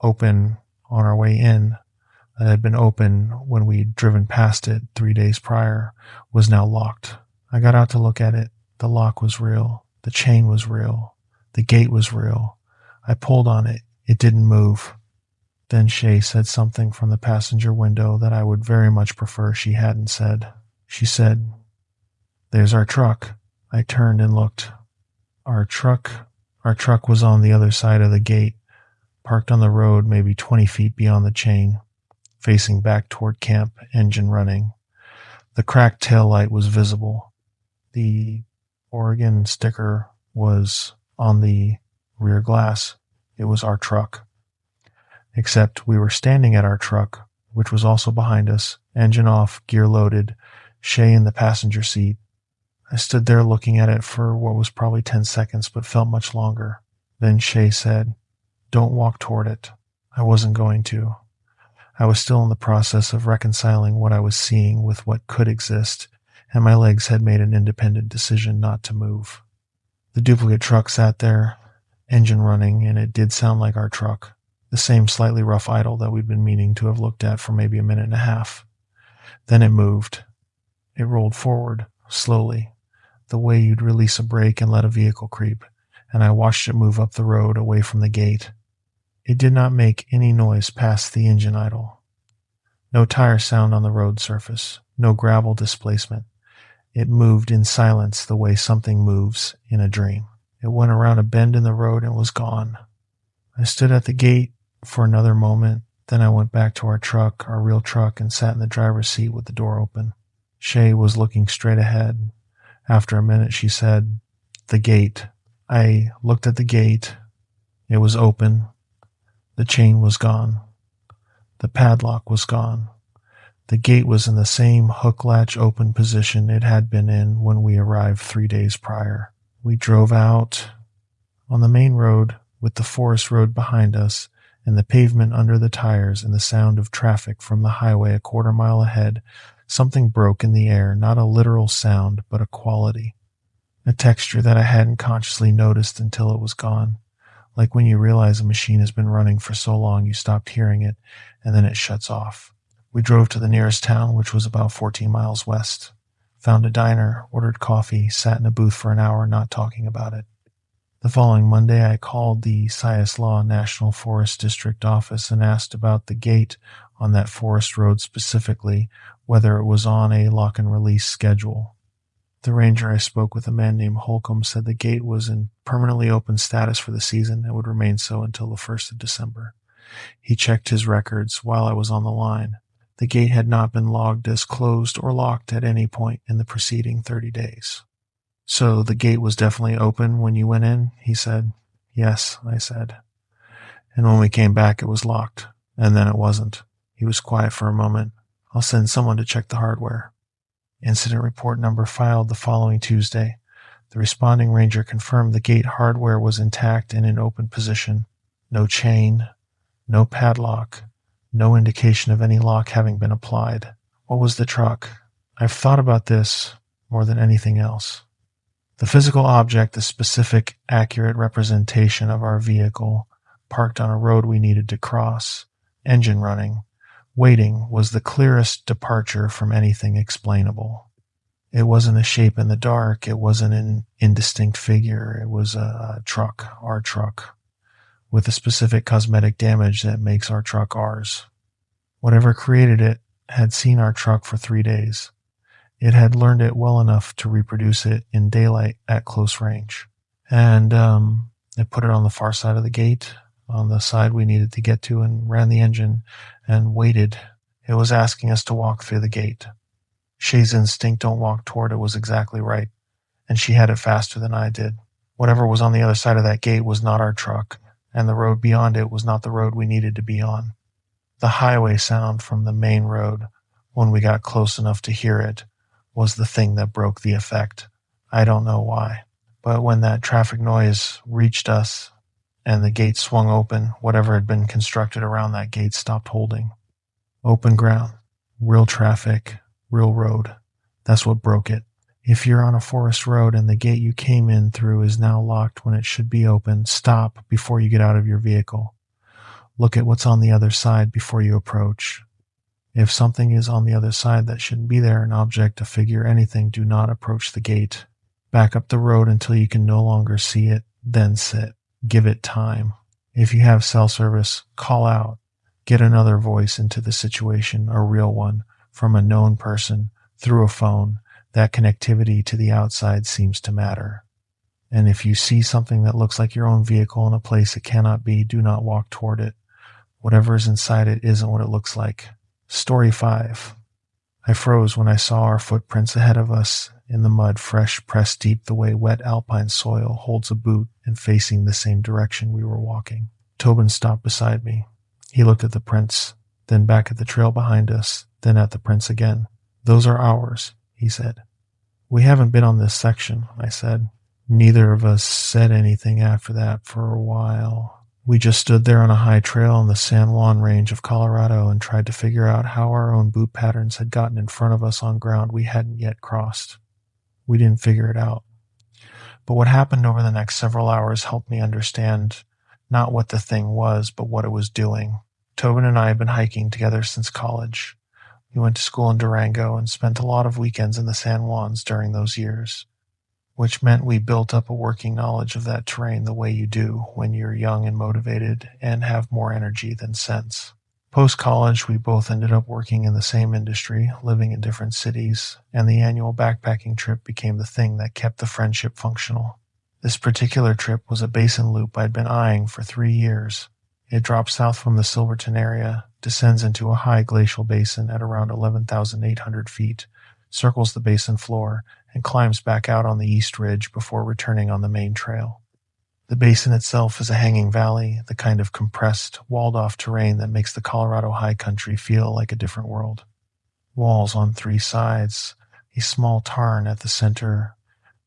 open on our way in, that had been open when we'd driven past it 3 days prior, was now locked. I got out to look at it. The lock was real. The chain was real. The gate was real. I pulled on it. It didn't move. Then Shay said something from the passenger window that I would very much prefer she hadn't said. She said, "There's our truck." I turned and looked. Our truck was on the other side of the gate, parked on the road maybe 20 feet beyond the chain, facing back toward camp, engine running. The cracked tail light was visible. The Oregon sticker was on the rear glass. It was our truck. Except we were standing at our truck, which was also behind us, engine off, gear loaded, Shay in the passenger seat. I stood there looking at it for what was probably 10 seconds, but felt much longer. Then Shay said, "Don't walk toward it." I wasn't going to. I was still in the process of reconciling what I was seeing with what could exist, and my legs had made an independent decision not to move. The duplicate truck sat there, engine running, and it did sound like our truck. The same slightly rough idle that we'd been meaning to have looked at for maybe a minute and a half. Then it moved. It rolled forward, slowly, the way you'd release a brake and let a vehicle creep, and I watched it move up the road away from the gate. It did not make any noise past the engine idle. No tire sound on the road surface, no gravel displacement. It moved in silence the way something moves in a dream. It went around a bend in the road and was gone. I stood at the gate for another moment, then I went back to our truck, our real truck, and sat in the driver's seat with the door open. Shay was looking straight ahead. After a minute, she said, "The gate." I looked at the gate. It was open. The chain was gone. The padlock was gone. The gate was in the same hook latch open position it had been in when we arrived 3 days prior. We drove out on the main road with the forest road behind us and the pavement under the tires and the sound of traffic from the highway a quarter mile ahead. Something broke in the air, not a literal sound, but a quality, a texture that I hadn't consciously noticed until it was gone. Like when you realize a machine has been running for so long you stopped hearing it, and then it shuts off. We drove to the nearest town, which was about 14 miles west. Found a diner, ordered coffee, sat in a booth for an hour not talking about it. The following Monday, I called the Siaslaw National Forest District office and asked about the gate on that forest road specifically, whether it was on a lock and release schedule. The ranger I spoke with, a man named Holcomb, said the gate was in permanently open status for the season and would remain so until the 1st of December. He checked his records while I was on the line. The gate had not been logged as closed or locked at any point in the preceding 30 days. "So the gate was definitely open when you went in?" he said. "Yes," I said. "And when we came back it was locked, and then it wasn't." He was quiet for a moment. "I'll send someone to check the hardware." Incident report number filed the following Tuesday. The responding ranger confirmed the gate hardware was intact and in open position. No chain, no padlock, no indication of any lock having been applied. What was the truck? I've thought about this more than anything else. The physical object, the specific, accurate representation of our vehicle, parked on a road we needed to cross, engine running, waiting, was the clearest departure from anything explainable. It wasn't a shape in the dark. It wasn't an indistinct figure. It was a truck, our truck, with the specific cosmetic damage that makes our truck ours. Whatever created it had seen our truck for 3 days. It had learned it well enough to reproduce it in daylight at close range. And it put it on the far side of the gate, on the side we needed to get to, and ran the engine and waited It was asking us to walk through the gate. Shay's instinct don't walk toward it was exactly right, and she had it faster than I did. Whatever was on the other side of that gate was not our truck, and the road beyond it was not the road we needed to be on. The highway sound from the main road, when we got close enough to hear it, was the thing that broke the effect. I don't know why. But when that traffic noise reached us and the gate swung open, whatever had been constructed around that gate stopped holding. Open ground, real traffic, real road. That's what broke it. If you're on a forest road and the gate you came in through is now locked when it should be open, stop before you get out of your vehicle. Look at what's on the other side before you approach. If something is on the other side that shouldn't be there, an object, a figure, anything, do not approach the gate. Back up the road until you can no longer see it, then sit. Give it time. If you have cell service, call out. Get another voice into the situation, a real one, from a known person, through a phone. That connectivity to the outside seems to matter. And if you see something that looks like your own vehicle in a place it cannot be, do not walk toward it. Whatever is inside it isn't what it looks like. Story 5. I froze when I saw our footprints ahead of us in the mud, fresh, pressed deep the way wet alpine soil holds a boot and facing the same direction we were walking. Tobin stopped beside me. He looked at the prints, then back at the trail behind us, then at the prints again. Those are ours, he said. We haven't been on this section, I said. Neither of us said anything after that for a while. We just stood there on a high trail in the San Juan range of Colorado and tried to figure out how our own boot patterns had gotten in front of us on ground we hadn't yet crossed. We didn't figure it out. But what happened over the next several hours helped me understand not what the thing was, but what it was doing. Tobin and I had been hiking together since college. We went to school in Durango and spent a lot of weekends in the San Juans during those years, which meant we built up a working knowledge of that terrain the way you do when you're young and motivated and have more energy than sense. Post-college, we both ended up working in the same industry, living in different cities, and the annual backpacking trip became the thing that kept the friendship functional. This particular trip was a basin loop I'd been eyeing for 3 years. It drops south from the Silverton area, descends into a high glacial basin at around 11,800 feet, circles the basin floor, and climbs back out on the east ridge before returning on the main trail. The basin itself is a hanging valley, the kind of compressed, walled-off terrain that makes the Colorado high country feel like a different world. Walls on 3 sides, a small tarn at the center,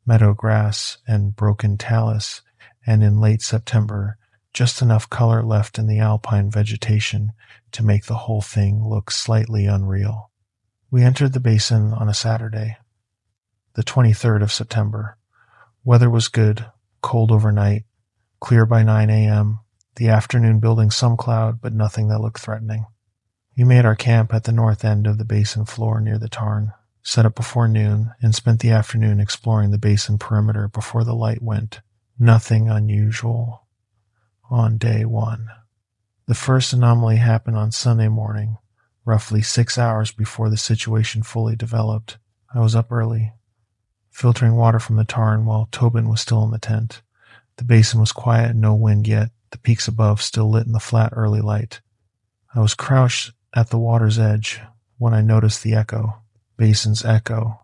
meadow grass and broken talus, and in late September, just enough color left in the alpine vegetation to make the whole thing look slightly unreal. We entered the basin on a Saturday, the 23rd of September. Weather was good, cold overnight, clear by 9 a.m., the afternoon building some cloud, but nothing that looked threatening. We made our camp at the north end of the basin floor near the tarn, set up before noon, and spent the afternoon exploring the basin perimeter before the light went. Nothing unusual on day 1. The first anomaly happened on Sunday morning, roughly 6 hours before the situation fully developed. I was up early, filtering water from the tarn while Tobin was still in the tent. The basin was quiet and no wind yet, the peaks above still lit in the flat early light. I was crouched at the water's edge when I noticed the echo, basin's echo.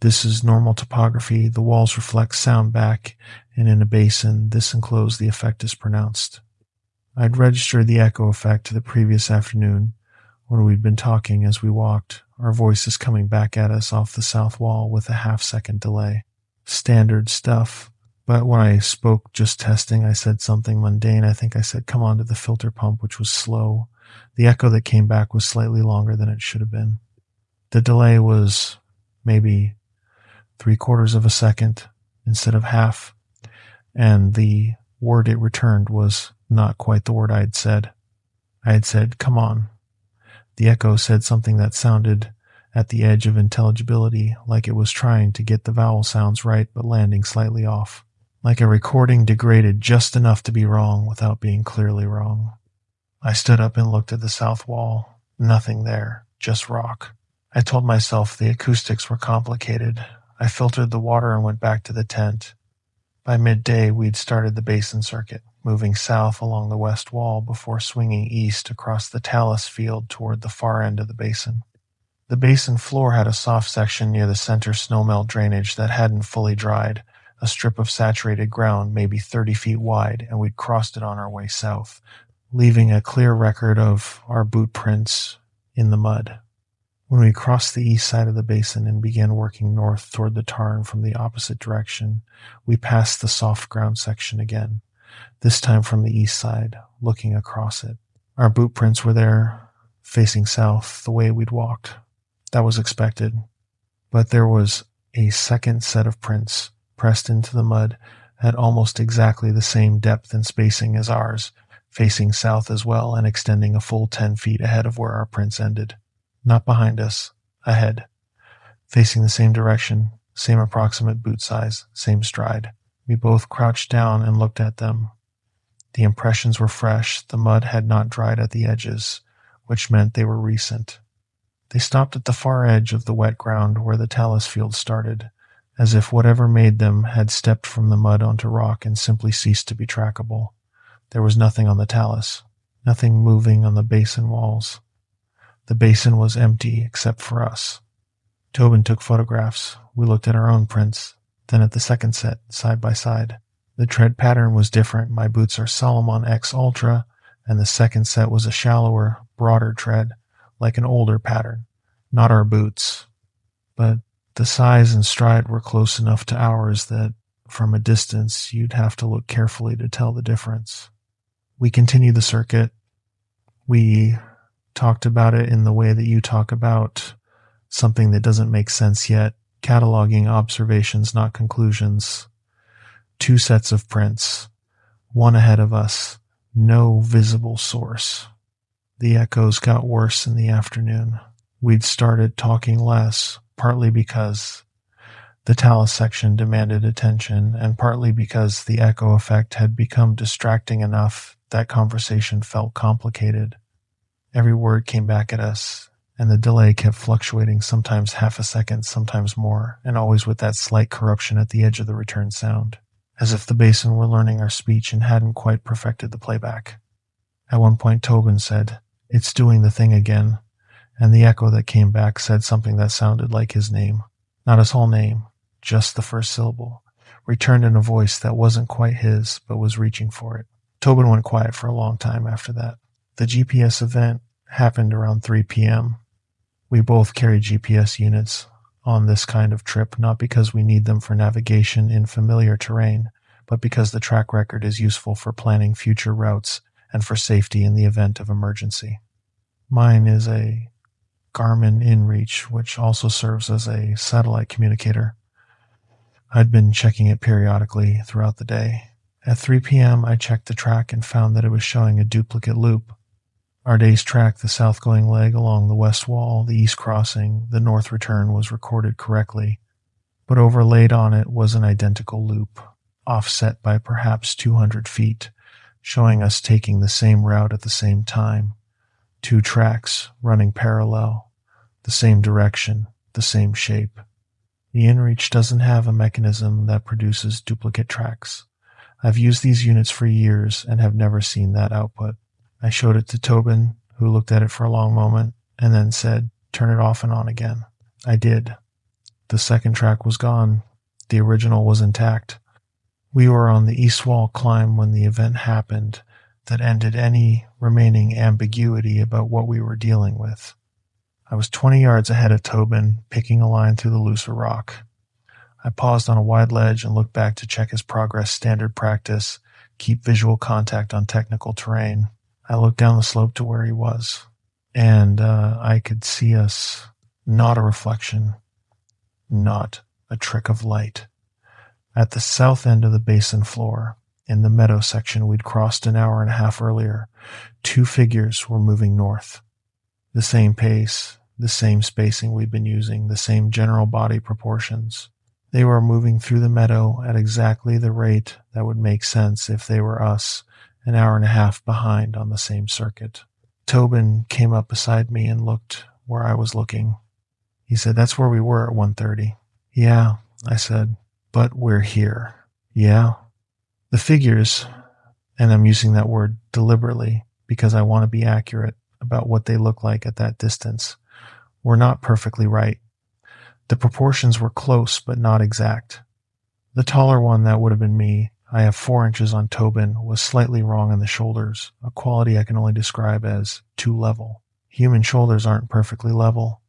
This is normal topography. The walls reflect sound back, and in a basin, this enclosed, the effect is pronounced. I'd registered the echo effect the previous afternoon when we'd been talking as we walked, our voices coming back at us off the south wall with a half-second delay. Standard stuff. But when I spoke just testing, I said something mundane. I think I said, "Come on to the filter pump," which was slow. The echo that came back was slightly longer than it should have been. The delay was maybe 3/4 of a second instead of half, and the word it returned was not quite the word I had said. I had said, "Come on." The echo said something that sounded at the edge of intelligibility, like it was trying to get the vowel sounds right but landing slightly off. Like a recording degraded just enough to be wrong without being clearly wrong. I stood up and looked at the south wall. Nothing there, just rock. I told myself the acoustics were complicated. I filtered the water and went back to the tent. By midday, we'd started the basin circuit, moving south along the west wall before swinging east across the talus field toward the far end of the basin. The basin floor had a soft section near the center snowmelt drainage that hadn't fully dried, a strip of saturated ground maybe 30 feet wide, and we'd crossed it on our way south, leaving a clear record of our boot prints in the mud. When we crossed the east side of the basin and began working north toward the tarn from the opposite direction, we passed the soft ground section again, this time from the east side, looking across it. Our boot prints were there, facing south, the way we'd walked. That was expected, but there was a second set of prints pressed into the mud at almost exactly the same depth and spacing as ours, facing south as well and extending a full 10 feet ahead of where our prints ended. Not behind us, ahead, facing the same direction, same approximate boot size, same stride. We both crouched down and looked at them. The impressions were fresh, the mud had not dried at the edges, which meant they were recent. They stopped at the far edge of the wet ground where the talus field started, as if whatever made them had stepped from the mud onto rock and simply ceased to be trackable. There was nothing on the talus, nothing moving on the basin walls. The basin was empty except for us. Tobin took photographs. We looked at our own prints, then at the second set, side by side. The tread pattern was different. My boots are Salomon X Ultra, and the second set was a shallower, broader tread, like an older pattern. Not our boots, but the size and stride were close enough to ours that, from a distance, you'd have to look carefully to tell the difference. We continued the circuit. We talked about it in the way that you talk about something that doesn't make sense yet, cataloging observations, not conclusions. 2 sets of prints, one ahead of us, no visible source. The echoes got worse in the afternoon. We'd started talking less, partly because the talus section demanded attention, and partly because the echo effect had become distracting enough that conversation felt complicated. Every word came back at us, and the delay kept fluctuating, sometimes half a second, sometimes more, and always with that slight corruption at the edge of the return sound, as if the basin were learning our speech and hadn't quite perfected the playback. At one point Tobin said, "It's doing the thing again," and the echo that came back said something that sounded like his name. Not his whole name, just the first syllable, returned in a voice that wasn't quite his, but was reaching for it. Tobin went quiet for a long time after that. The GPS event happened around 3 p.m. We both carry GPS units on this kind of trip, not because we need them for navigation in familiar terrain, but because the track record is useful for planning future routes and for safety in the event of emergency. Mine is a Garmin InReach, which also serves as a satellite communicator. I'd been checking it periodically throughout the day. At 3 p.m., I checked the track and found that it was showing a duplicate loop. Our day's track, the south-going leg along the west wall, the east crossing, the north return was recorded correctly, but overlaid on it was an identical loop, offset by perhaps 200 feet, showing us taking the same route at the same time. 2 tracks running parallel, the same direction, the same shape. The InReach doesn't have a mechanism that produces duplicate tracks. I've used these units for years and have never seen that output. I showed it to Tobin, who looked at it for a long moment, and then said, "Turn it off and on again." I did. The second track was gone. The original was intact. We were on the east wall climb when the event happened that ended any remaining ambiguity about what we were dealing with. I was 20 yards ahead of Tobin, picking a line through the looser rock. I paused on a wide ledge and looked back to check his progress, standard practice, keep visual contact on technical terrain. I looked down the slope to where he was, and I could see us, not a reflection, not a trick of light. At the south end of the basin floor, in the meadow section we'd crossed an hour and a half earlier, 2 figures were moving north. The same pace, the same spacing we'd been using, the same general body proportions. They were moving through the meadow at exactly the rate that would make sense if they were us, an hour and a half behind on the same circuit. Tobin came up beside me and looked where I was looking. He said, "That's where we were at 1:30. "Yeah," I said, "but we're here." Yeah, the figures, and I'm using that word deliberately because I want to be accurate about what they look like at that distance, were not perfectly right. The proportions were close but not exact. The taller one, that would have been me, I have 4 inches on Tobin, was slightly wrong on the shoulders, a quality I can only describe as too level. Human shoulders aren't perfectly level.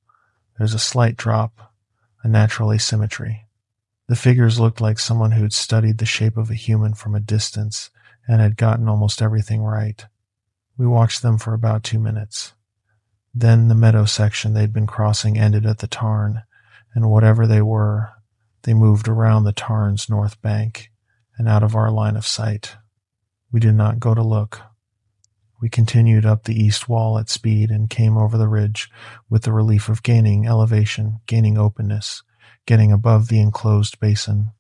There's a slight drop, a natural asymmetry. The figures looked like someone who'd studied the shape of a human from a distance and had gotten almost everything right. We watched them for about 2 minutes. Then the meadow section they'd been crossing ended at the tarn, and whatever they were, they moved around the tarn's north bank and out of our line of sight. We did not go to look. We continued up the east wall at speed and came over the ridge with the relief of gaining elevation, gaining openness, getting above the enclosed basin.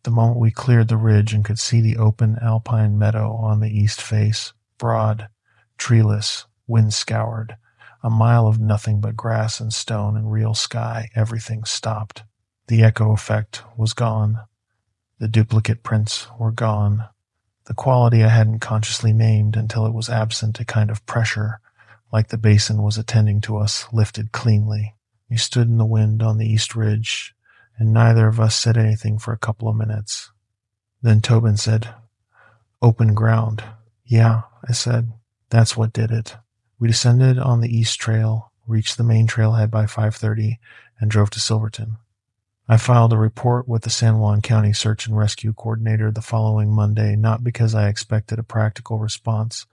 The moment we cleared the ridge and could see the open alpine meadow on the east face, broad, treeless, wind-scoured, a mile of nothing but grass and stone and real sky, everything stopped. The echo effect was gone. The duplicate prints were gone. The quality I hadn't consciously named until it was absent, a kind of pressure, like the basin was attending to us, lifted cleanly. We stood in the wind on the east ridge, and neither of us said anything for a couple of minutes. Then Tobin said, "Open ground." "Yeah," I said. "That's what did it." We descended on the east trail, reached the main trailhead by 5:30, and drove to Silverton. I filed a report with the San Juan County Search and Rescue Coordinator the following Monday, not because I expected a practical response,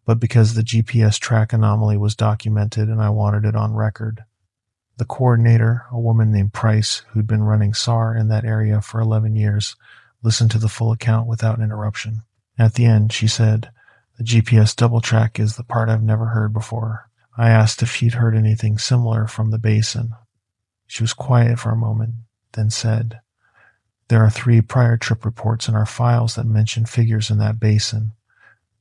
but because the GPS track anomaly was documented and I wanted it on record. The coordinator, a woman named Price, who'd been running SAR in that area for 11 years, listened to the full account without interruption. At the end, she said, "The GPS double track is the part I've never heard before." I asked if she'd heard anything similar from the basin. She was quiet for a moment, then said, "There are 3 prior trip reports in our files that mention figures in that basin.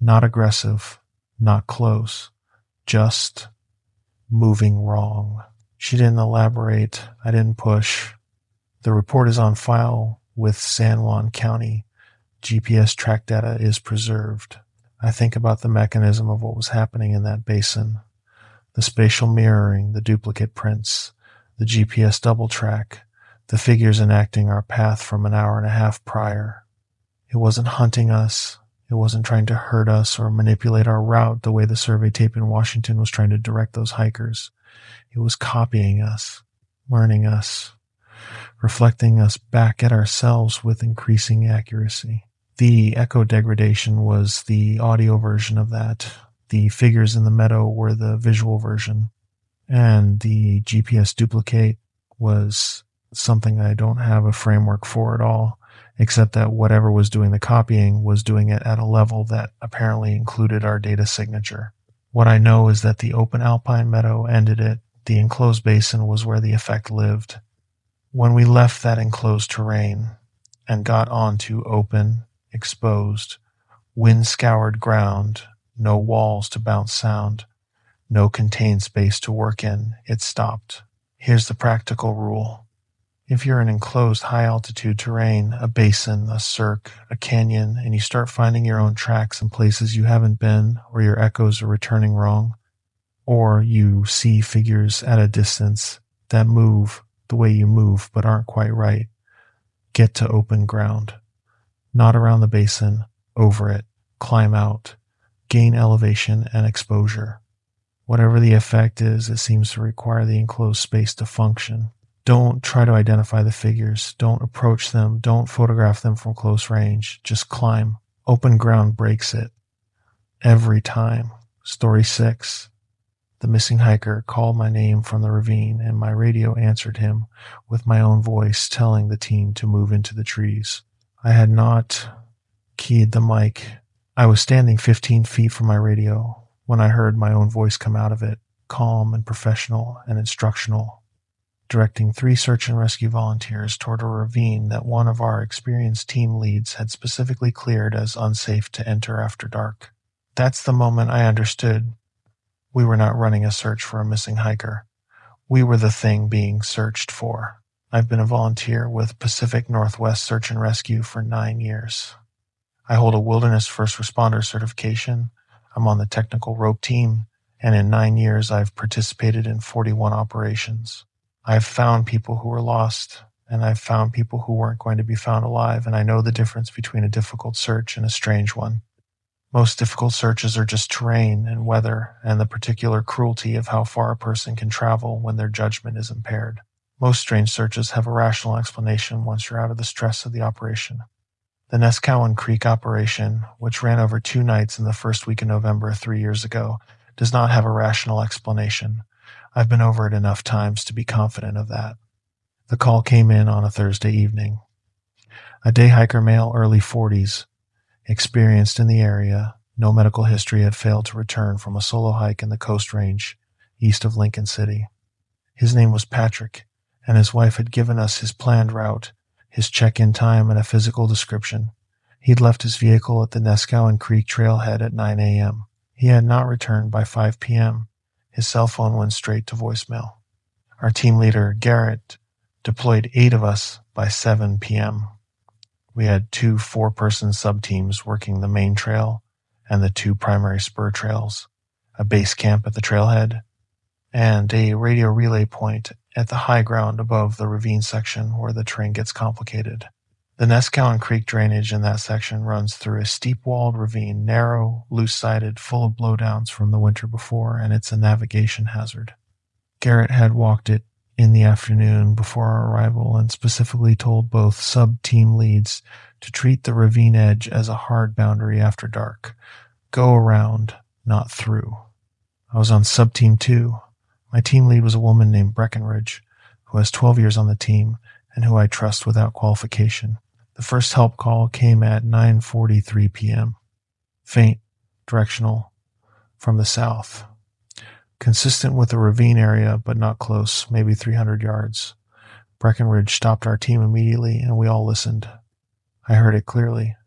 Not aggressive, not close, just moving wrong." She didn't elaborate. I didn't push. The report is on file with San Juan County. GPS track data is preserved. I think about the mechanism of what was happening in that basin. The spatial mirroring, the duplicate prints, the GPS double track, the figures enacting our path from an hour and a half prior. It wasn't hunting us. It wasn't trying to hurt us or manipulate our route the way the survey tape in Washington was trying to direct those hikers. It was copying us, learning us, reflecting us back at ourselves with increasing accuracy. The echo degradation was the audio version of that. The figures in the meadow were the visual version. And the GPS duplicate was something I don't have a framework for at all, except that whatever was doing the copying was doing it at a level that apparently included our data signature. What I know is that the open alpine meadow ended it. The enclosed basin was where the effect lived. When we left that enclosed terrain and got onto open, exposed, wind-scoured ground, no walls to bounce sound, no contained space to work in, it stopped. Here's the practical rule. If you're in enclosed high-altitude terrain, a basin, a cirque, a canyon, and you start finding your own tracks in places you haven't been, or your echoes are returning wrong, or you see figures at a distance that move the way you move but aren't quite right, get to open ground. Not around the basin, over it, climb out, gain elevation and exposure. Whatever the effect is, it seems to require the enclosed space to function. Don't try to identify the figures. Don't approach them. Don't photograph them from close range. Just climb. Open ground breaks it. Every time. Story 6. The missing hiker called my name from the ravine, and my radio answered him with my own voice telling the team to move into the trees. I had not keyed the mic. I was standing 15 feet from my radio when I heard my own voice come out of it, calm and professional and instructional, directing 3 search and rescue volunteers toward a ravine that one of our experienced team leads had specifically cleared as unsafe to enter after dark. That's the moment I understood we were not running a search for a missing hiker. We were the thing being searched for. I've been a volunteer with Pacific Northwest Search and Rescue for 9 years. I hold a Wilderness First Responder certification. I'm on the technical rope team, and in 9 years I've participated in 41 operations. I've found people who were lost, and I've found people who weren't going to be found alive, and I know the difference between a difficult search and a strange one. Most difficult searches are just terrain and weather and the particular cruelty of how far a person can travel when their judgment is impaired. Most strange searches have a rational explanation once you're out of the stress of the operation. The Nescowan Creek operation, which ran over 2 nights in the first week of November 3 years ago, does not have a rational explanation. I've been over it enough times to be confident of that. The call came in on a Thursday evening. A day hiker male, early 40s, experienced in the area, no medical history, had failed to return from a solo hike in the Coast Range east of Lincoln City. His name was Patrick, and his wife had given us his planned route, his check-in time, and a physical description. He'd left his vehicle at the Nescowan Creek trailhead at 9 a.m. He had not returned by 5 p.m. His cell phone went straight to voicemail. Our team leader, Garrett, deployed 8 of us by 7 p.m. We had 2 4-person sub-teams working the main trail and the 2 primary spur trails, a base camp at the trailhead, and a radio relay point at the high ground above the ravine section where the terrain gets complicated. The Nescowan Creek drainage in that section runs through a steep-walled ravine, narrow, loose-sided, full of blowdowns from the winter before, and it's a navigation hazard. Garrett had walked it in the afternoon before our arrival and specifically told both sub-team leads to treat the ravine edge as a hard boundary after dark. Go around, not through. I was on sub-team 2. My team lead was a woman named Breckenridge, who has 12 years on the team and who I trust without qualification. The first help call came at 9:43 p.m. Faint, directional, from the south. Consistent with the ravine area, but not close, maybe 300 yards. Breckenridge stopped our team immediately, and we all listened. I heard it clearly.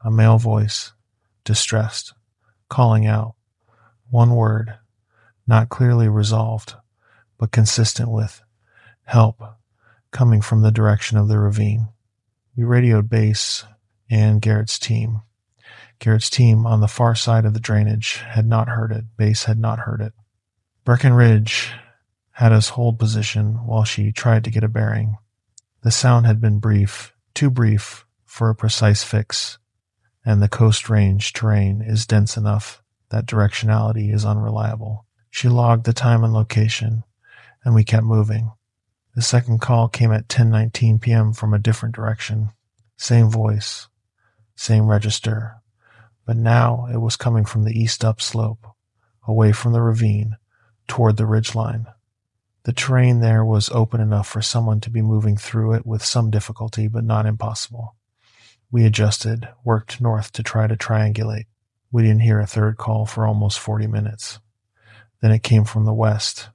A male voice, distressed, calling out. One word, not clearly resolved, but consistent with help, coming from the direction of the ravine. We radioed base and Garrett's team. Garrett's team on the far side of the drainage had not heard it. Base had not heard it. Breckenridge had us hold position while she tried to get a bearing. The sound had been brief, too brief for a precise fix, and the Coast Range terrain is dense enough that directionality is unreliable. She logged the time and location, and we kept moving. The second call came at 10:19 p.m. from a different direction. Same voice, same register, but now it was coming from the east upslope, away from the ravine, toward the ridgeline. The terrain there was open enough for someone to be moving through it with some difficulty, but not impossible. We adjusted, worked north to try to triangulate. We didn't hear a third call for almost 40 minutes. Then it came from the west,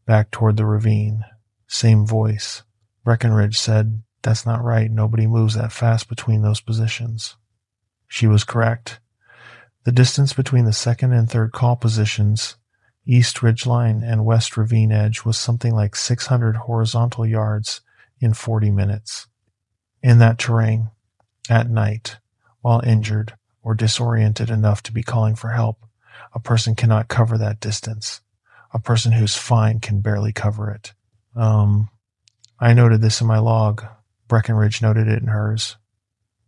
back toward the ravine. Same voice. Breckenridge said, "That's not right. Nobody moves that fast between those positions." She was correct. The distance between the second and third call positions, east ridgeline and west ravine edge, was something like 600 horizontal yards in 40 minutes. In that terrain, at night, while injured or disoriented enough to be calling for help, a person cannot cover that distance. A person who's fine can barely cover it. I noted this in my log. Breckenridge noted it in hers.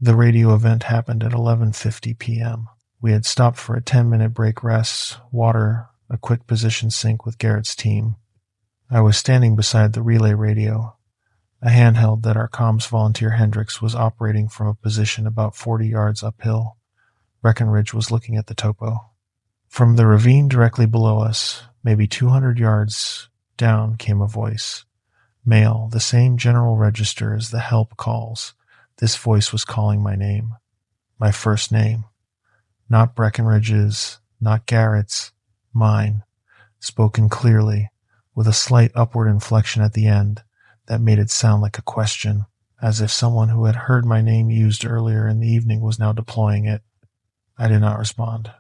The radio event happened at 11:50 p.m. We had stopped for a 10-minute break rest, water, a quick position sync with Garrett's team. I was standing beside the relay radio, a handheld that our comms volunteer Hendricks was operating from a position about 40 yards uphill. Breckenridge was looking at the topo. From the ravine directly below us, maybe 200 yards down, came a voice. Male, the same general register as the help calls. This voice was calling my name. My first name. Not Breckenridge's, not Garrett's, mine. Spoken clearly, with a slight upward inflection at the end that made it sound like a question, as if someone who had heard my name used earlier in the evening was now deploying it. I did not respond.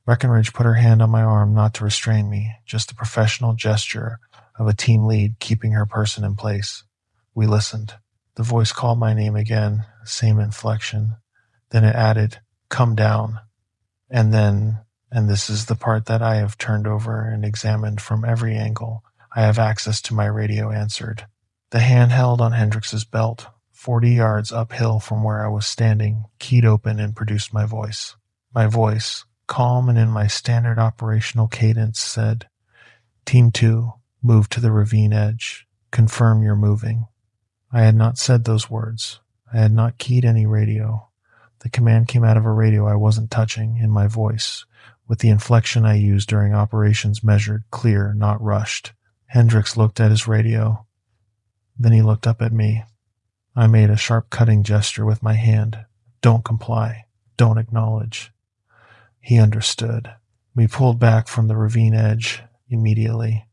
Breckenridge put her hand on my arm, not to restrain me, just a professional gesture of a team lead keeping her person in place. We listened. The voice called my name again, same inflection. Then it added, "Come down." And then, and this is the part that I have turned over and examined from every angle I have access to, my radio answered. The hand held on Hendrix's belt, 40 yards uphill from where I was standing, keyed open and produced my voice. My voice, calm and in my standard operational cadence, said, "Team 2, move to the ravine edge. Confirm you're moving." I had not said those words. I had not keyed any radio. The command came out of a radio I wasn't touching, in my voice, with the inflection I used during operations measured, clear, not rushed. Hendrix looked at his radio. Then he looked up at me. I made a sharp cutting gesture with my hand. "Don't comply. Don't acknowledge." He understood. We pulled back from the ravine edge immediately.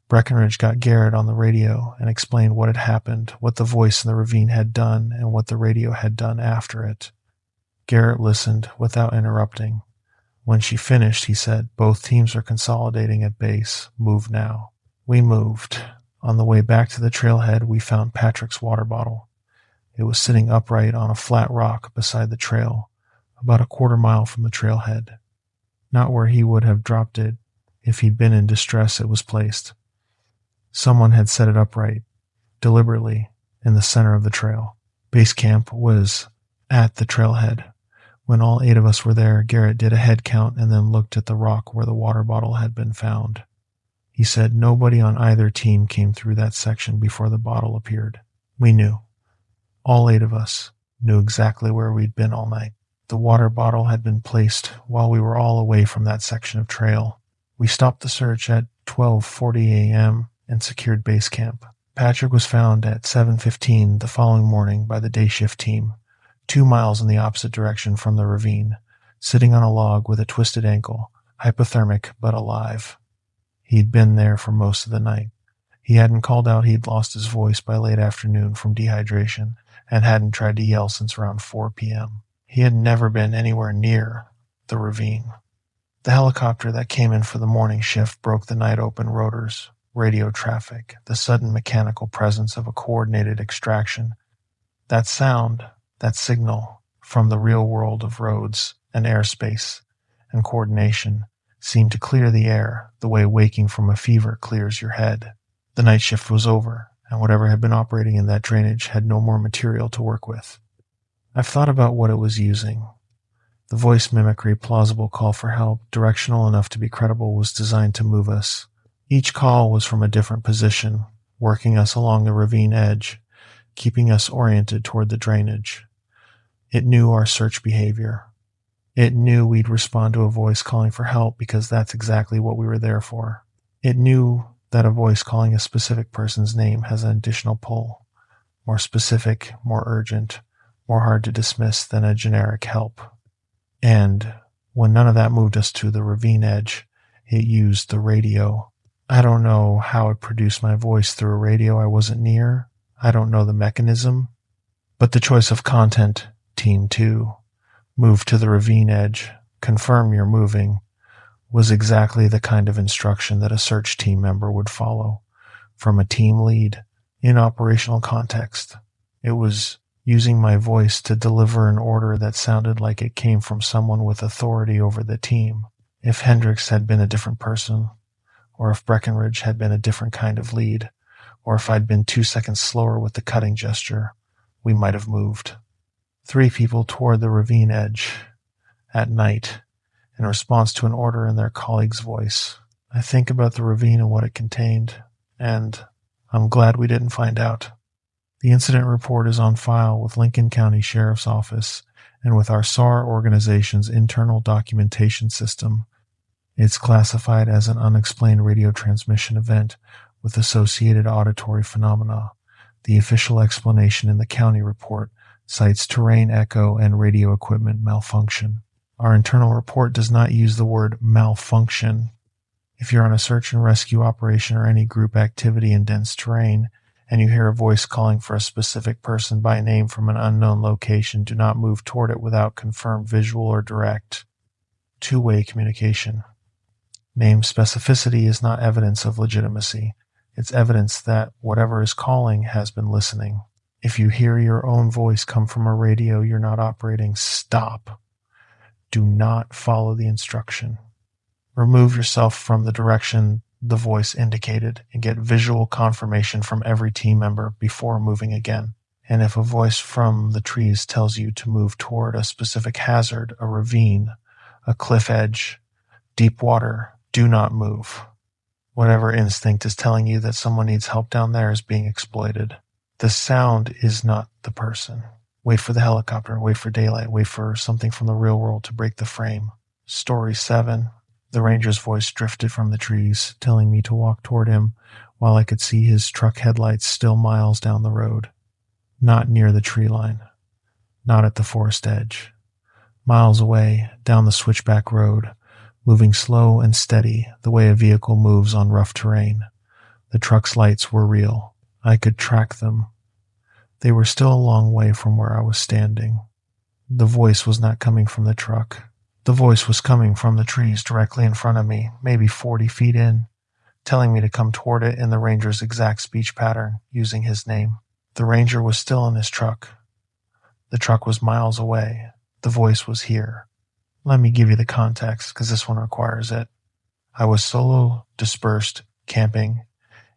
Breckenridge got Garrett on the radio and explained what had happened, what the voice in the ravine had done, and what the radio had done after it. Garrett listened without interrupting. When she finished, he said, "Both teams are consolidating at base. Move now." We moved. On the way back to the trailhead, we found Patrick's water bottle. It was sitting upright on a flat rock beside the trail, about a quarter-mile from the trailhead. Not where he would have dropped it if he'd been in distress. It was placed. Someone had set it upright, deliberately, in the center of the trail. Base camp was at the trailhead. When all 8 of us were there, Garrett did a head count and then looked at the rock where the water bottle had been found. He said nobody on either team came through that section before the bottle appeared. We knew. All 8 of us knew exactly where we'd been all night. The water bottle had been placed while we were all away from that section of trail. We stopped the search at 12:40 a.m. and secured base camp. Patrick was found at 7:15 the following morning by the day shift team, 2 miles in the opposite direction from the ravine, sitting on a log with a twisted ankle, hypothermic but alive. He'd been there for most of the night. He hadn't called out he'd lost his voice by late afternoon from dehydration and hadn't tried to yell since around 4 p.m. He had never been anywhere near the ravine. The helicopter that came in for the morning shift broke the night open rotors, radio traffic, the sudden mechanical presence of a coordinated extraction. That sound, that signal from the real world of roads and airspace and coordination seemed to clear the air the way waking from a fever clears your head. The night shift was over, and whatever had been operating in that drainage had no more material to work with. I've thought about what it was using. The voice mimicry plausible call for help, directional enough to be credible, was designed to move us. Each call was from a different position, working us along the ravine edge, keeping us oriented toward the drainage. It knew our search behavior. It knew we'd respond to a voice calling for help because that's exactly what we were there for. It knew that a voice calling a specific person's name has an additional pull, more specific, more urgent, more hard to dismiss than a generic help. And when none of that moved us to the ravine edge, it used the radio. I don't know how it produced my voice through a radio I wasn't near. I don't know the mechanism. But the choice of content, Team 2, move to the ravine edge, confirm you're moving, was exactly the kind of instruction that a search team member would follow from a team lead in operational context. It was using my voice to deliver an order that sounded like it came from someone with authority over the team. If Hendrix had been a different person, or if Breckenridge had been a different kind of lead, or if I'd been 2 seconds slower with the cutting gesture, we might have moved. 3 people toward the ravine edge at night in response to an order in their colleague's voice. I think about the ravine and what it contained, and I'm glad we didn't find out. The incident report is on file with Lincoln County Sheriff's Office and with our SAR organization's internal documentation system. It's classified as an unexplained radio transmission event with associated auditory phenomena. The official explanation in the county report cites terrain echo and radio equipment malfunction. Our internal report does not use the word malfunction. If you're on a search and rescue operation or any group activity in dense terrain, and you hear a voice calling for a specific person by name from an unknown location, do not move toward it without confirmed visual or direct two-way communication. Name specificity is not evidence of legitimacy. It's evidence that whatever is calling has been listening. If you hear your own voice come from a radio you're not operating, stop. Do not follow the instruction. Remove yourself from the direction the voice indicated and get visual confirmation from every team member before moving again. And if a voice from the trees tells you to move toward a specific hazard, a ravine, a cliff edge, deep water, do not move. Whatever instinct is telling you that someone needs help down there is being exploited. The sound is not the person. Wait for the helicopter, wait for daylight, wait for something from the real world to break the frame. Story 7. The ranger's voice drifted from the trees, telling me to walk toward him while I could see his truck headlights still miles down the road. Not near the tree line. Not at the forest edge. Miles away, down the switchback road, moving slow and steady the way a vehicle moves on rough terrain. The truck's lights were real. I could track them. They were still a long way from where I was standing. The voice was not coming from the truck. The voice was coming from the trees directly in front of me, maybe 40 feet in, telling me to come toward it in the ranger's exact speech pattern, using his name. The ranger was still in his truck. The truck was miles away. The voice was here. Let me give you the context, because this one requires it. I was solo dispersed camping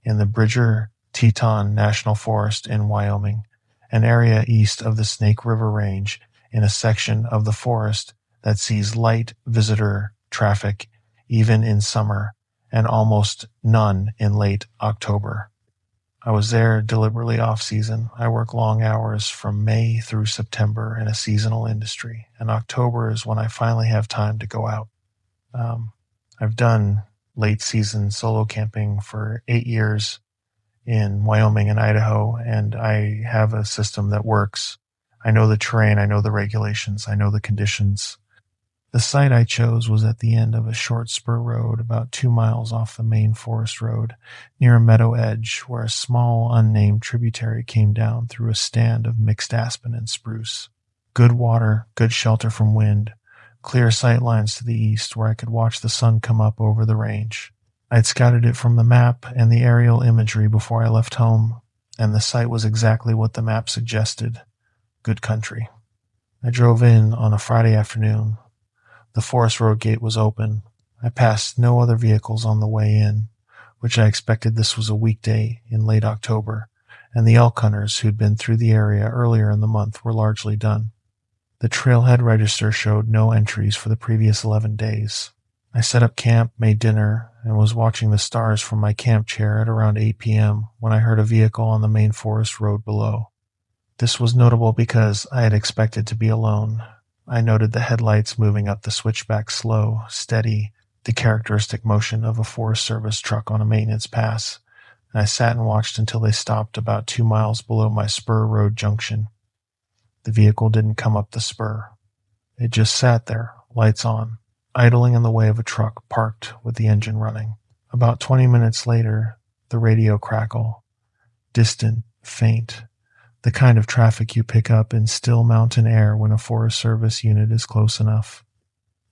in the Bridger Teton National Forest in Wyoming, an area east of the Snake River Range, in a section of the forest that sees light visitor traffic even in summer and almost none in late October. I was there deliberately off-season. I work long hours from May through September in a seasonal industry, and October is when I finally have time to go out. I've done late-season solo camping for 8 years in Wyoming and Idaho, and I have a system that works. I know the terrain, I know the regulations, I know the conditions. The site I chose was at the end of a short spur road about 2 miles off the main forest road, near a meadow edge where a small unnamed tributary came down through a stand of mixed aspen and spruce. Good water, good shelter from wind, clear sight lines to the east where I could watch the sun come up over the range. I'd scouted it from the map and the aerial imagery before I left home, and the site was exactly what the map suggested. Good country. I drove in on a Friday afternoon. The forest road gate was open. I passed no other vehicles on the way in, which I expected this was a weekday in late October, and the elk hunters who'd been through the area earlier in the month were largely done. The trailhead register showed no entries for the previous 11 days. I set up camp, made dinner, and was watching the stars from my camp chair at around 8 p.m. when I heard a vehicle on the main forest road below. This was notable because I had expected to be alone. I noted the headlights moving up the switchback slow, steady, the characteristic motion of a Forest Service truck on a maintenance pass, and I sat and watched until they stopped about 2 miles below my spur road junction. The vehicle didn't come up the spur. It just sat there, lights on, idling in the way of a truck parked with the engine running. About 20 minutes later, the radio crackle, distant, faint, the kind of traffic you pick up in still mountain air when a Forest Service unit is close enough.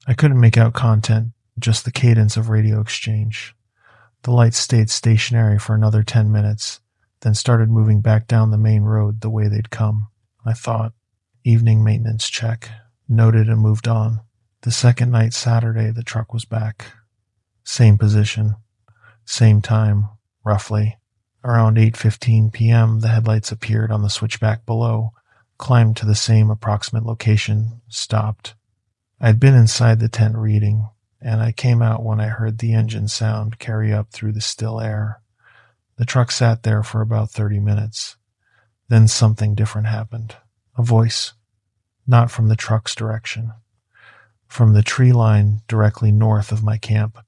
I couldn't make out content, just the cadence of radio exchange. The lights stayed stationary for another 10 minutes, then started moving back down the main road the way they'd come. I thought, evening maintenance check, noted and moved on. The second night Saturday, the truck was back. Same position, same time, roughly. Around 8:15 p.m., the headlights appeared on the switchback below, climbed to the same approximate location, stopped. I'd been inside the tent reading, and I came out when I heard the engine sound carry up through the still air. The truck sat there for about 30 minutes. Then something different happened. A voice. Not from the truck's direction. From the tree line directly north of my camp,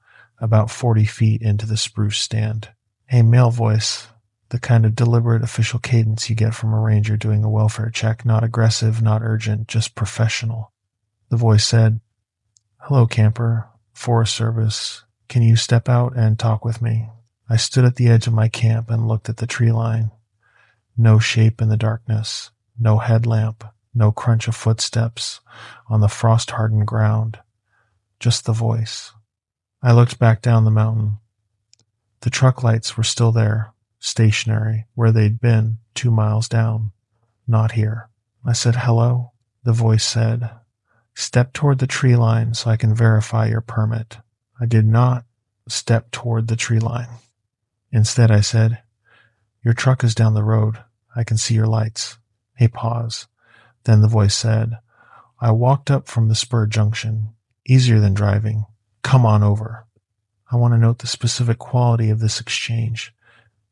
about 40 feet into the spruce stand. A male voice, the kind of deliberate official cadence you get from a ranger doing a welfare check, not aggressive, not urgent, just professional. The voice said, "Hello, camper, Forest Service. Can you step out and talk with me?" I stood at the edge of my camp and looked at the tree line. No shape in the darkness, no headlamp, no crunch of footsteps on the frost-hardened ground, just the voice. I looked back down the mountain. The truck lights were still there, stationary, where they'd been 2 miles down. Not here. I said, "Hello?" The voice said, "Step toward the tree line so I can verify your permit." I did not step toward the tree line. Instead, I said, "Your truck is down the road. I can see your lights." A pause. Then the voice said, "I walked up from the spur junction. Easier than driving. Come on over." I want to note the specific quality of this exchange,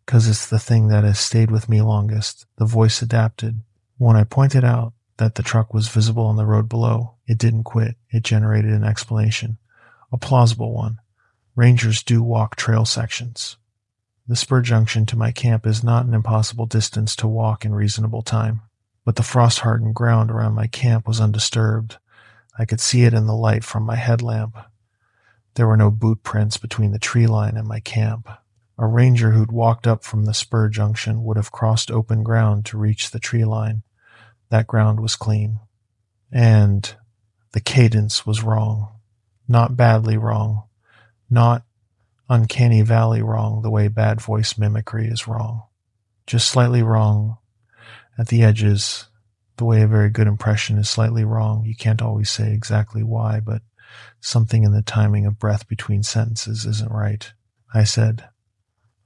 because it's the thing that has stayed with me longest. The voice adapted. When I pointed out that the truck was visible on the road below, it didn't quit. It generated an explanation. A plausible one. Rangers do walk trail sections. The spur junction to my camp is not an impossible distance to walk in reasonable time, but the frost-hardened ground around my camp was undisturbed. I could see it in the light from my headlamp. There were no boot prints between the tree line and my camp. A ranger who'd walked up from the spur junction would have crossed open ground to reach the tree line. That ground was clean. And the cadence was wrong. Not badly wrong. Not uncanny valley wrong the way bad voice mimicry is wrong. Just slightly wrong at the edges, the way a very good impression is slightly wrong. You can't always say exactly why, but something in the timing of breath between sentences isn't right. I said,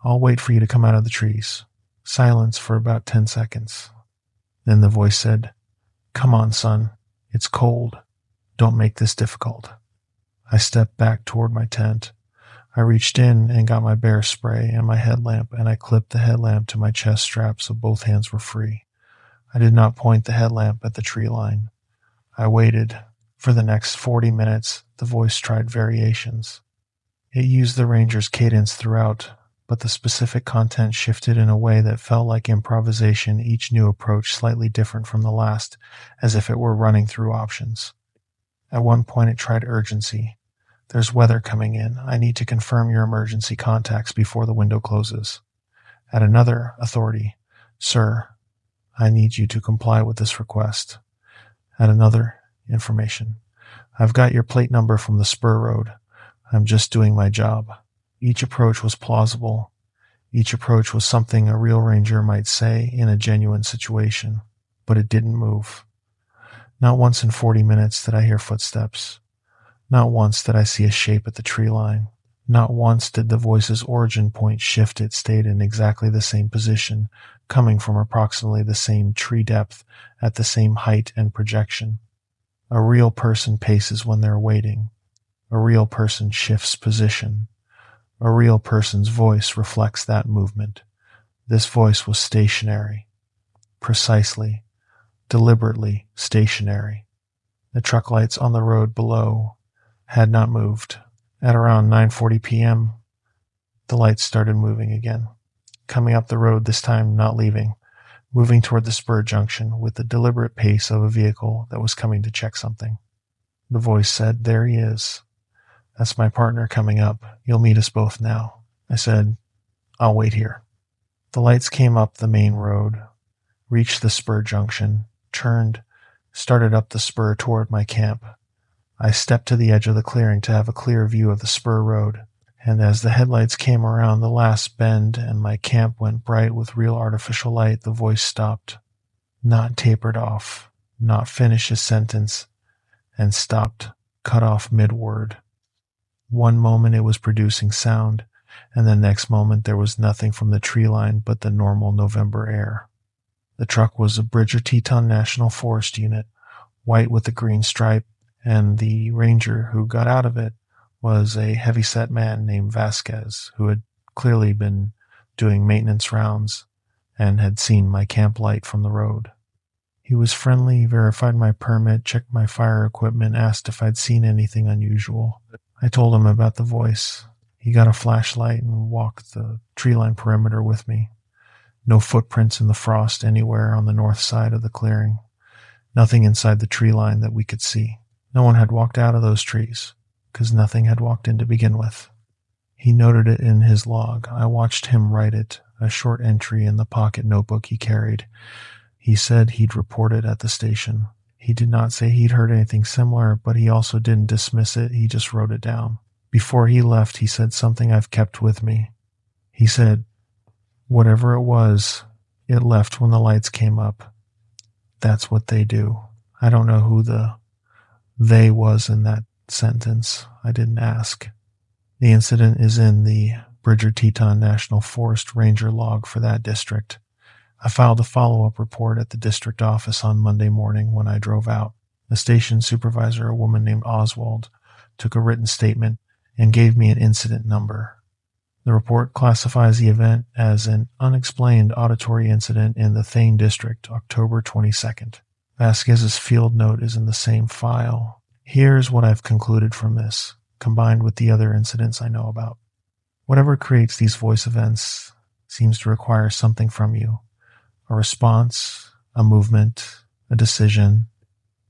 "I'll wait for you to come out of the trees." Silence for about 10 seconds. Then the voice said, "Come on, son. It's cold. Don't make this difficult." I stepped back toward my tent. I reached in and got my bear spray and my headlamp, and I clipped the headlamp to my chest strap so both hands were free. I did not point the headlamp at the tree line. I waited. For the next 40 minutes, the voice tried variations. It used the ranger's cadence throughout, but the specific content shifted in a way that felt like improvisation, each new approach slightly different from the last, as if it were running through options. At one point it tried urgency. "There's weather coming in. I need to confirm your emergency contacts before the window closes." At another, authority. "Sir, I need you to comply with this request." At another, information. "I've got your plate number from the spur road. I'm just doing my job." Each approach was plausible. Each approach was something a real ranger might say in a genuine situation, but it didn't move. Not once in 40 minutes did I hear footsteps. Not once did I see a shape at the tree line. Not once did the voice's origin point shift. It stayed in exactly the same position, coming from approximately the same tree depth at the same height and projection. A real person paces when they're waiting. A real person shifts position. A real person's voice reflects that movement. This voice was stationary. Precisely, deliberately stationary. The truck lights on the road below had not moved. At around 9:40 p.m., the lights started moving again. Coming up the road, this time not leaving, moving toward the spur junction with the deliberate pace of a vehicle that was coming to check something. The voice said, "There he is. That's my partner coming up. You'll meet us both now." I said, "I'll wait here." The lights came up the main road, reached the spur junction, turned, started up the spur toward my camp. I stepped to the edge of the clearing to have a clear view of the spur road, and as the headlights came around the last bend and my camp went bright with real artificial light, the voice stopped. Not tapered off, not finished his sentence, and stopped, cut off mid-word. One moment it was producing sound, and the next moment there was nothing from the tree line but the normal November air. The truck was a Bridger Teton National Forest unit, white with a green stripe, and the ranger who got out of it was a heavy-set man named Vasquez, who had clearly been doing maintenance rounds and had seen my camp light from the road. He was friendly, verified my permit, checked my fire equipment, asked if I'd seen anything unusual. I told him about the voice. He got a flashlight and walked the tree-line perimeter with me. No footprints in the frost anywhere on the north side of the clearing. Nothing inside the tree line that we could see. No one had walked out of those trees, because nothing had walked in to begin with. He noted it in his log. I watched him write it, a short entry in the pocket notebook he carried. He said he'd report it at the station. He did not say he'd heard anything similar, but he also didn't dismiss it. He just wrote it down. Before he left, he said something I've kept with me. He said, whatever it was, it left when the lights came up. That's what they do. I don't know who the they was in that sentence. I didn't ask. The incident is in the Bridger Teton National Forest Ranger log for that district. I filed a follow-up report at the district office on Monday morning when I drove out. The station supervisor, a woman named Oswald, took a written statement and gave me an incident number. The report classifies the event as an unexplained auditory incident in the Thane district, October 22nd. Vasquez's field note is in the same file. Here's what I've concluded from this, combined with the other incidents I know about. Whatever creates these voice events seems to require something from you. A response, a movement, a decision.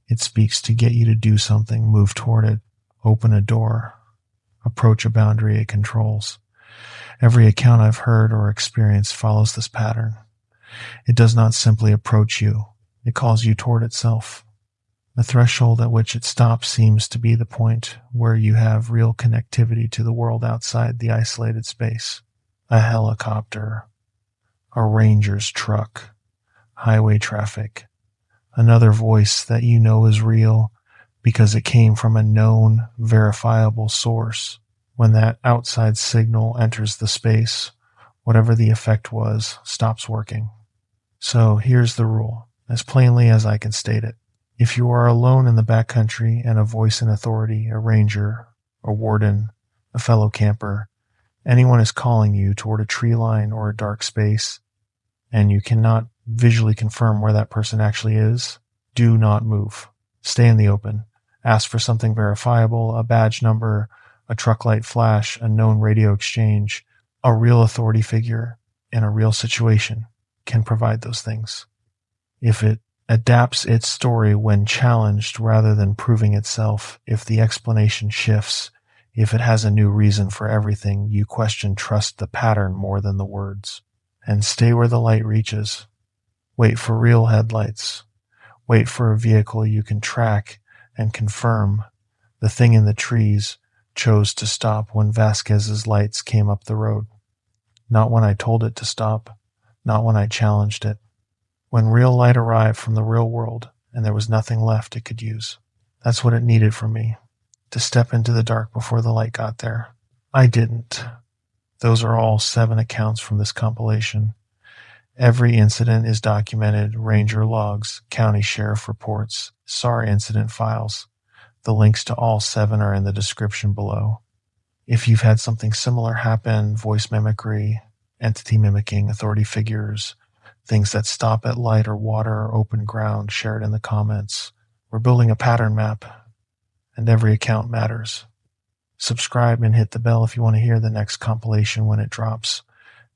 It speaks to get you to do something, move toward it, open a door, approach a boundary it controls. Every account I've heard or experienced follows this pattern. It does not simply approach you. It calls you toward itself. The threshold at which it stops seems to be the point where you have real connectivity to the world outside the isolated space. A helicopter, a ranger's truck, highway traffic, another voice that you know is real because it came from a known, verifiable source. When that outside signal enters the space, whatever the effect was stops working. So here's the rule, as plainly as I can state it. If you are alone in the backcountry and a voice in authority, a ranger, a warden, a fellow camper, anyone is calling you toward a tree line or a dark space, and you cannot visually confirm where that person actually is, do not move. Stay in the open. Ask for something verifiable, a badge number, a truck light flash, a known radio exchange. A real authority figure in a real situation can provide those things. If it adapts its story when challenged rather than proving itself, if the explanation shifts, if it has a new reason for everything, you trust the pattern more than the words. And stay where the light reaches. Wait for real headlights. Wait for a vehicle you can track and confirm. The thing in the trees chose to stop when Vasquez's lights came up the road. Not when I told it to stop. Not when I challenged it. When real light arrived from the real world and there was nothing left it could use. That's what it needed from me, to step into the dark before the light got there. I didn't. Those are all 7 accounts from this compilation. Every incident is documented, ranger logs, county sheriff reports, SAR incident files. The links to all 7 are in the description below. If you've had something similar happen, voice mimicry, entity mimicking, authority figures, things that stop at light or water or open ground, share it in the comments. We're building a pattern map, and every account matters. Subscribe and hit the bell if you want to hear the next compilation when it drops.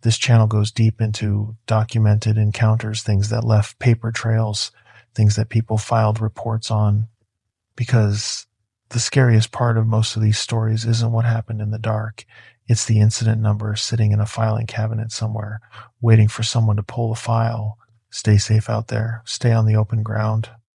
This channel goes deep into documented encounters, things that left paper trails, things that people filed reports on, because the scariest part of most of these stories isn't what happened in the dark. It's the incident number sitting in a filing cabinet somewhere, waiting for someone to pull the file. Stay safe out there. Stay on the open ground.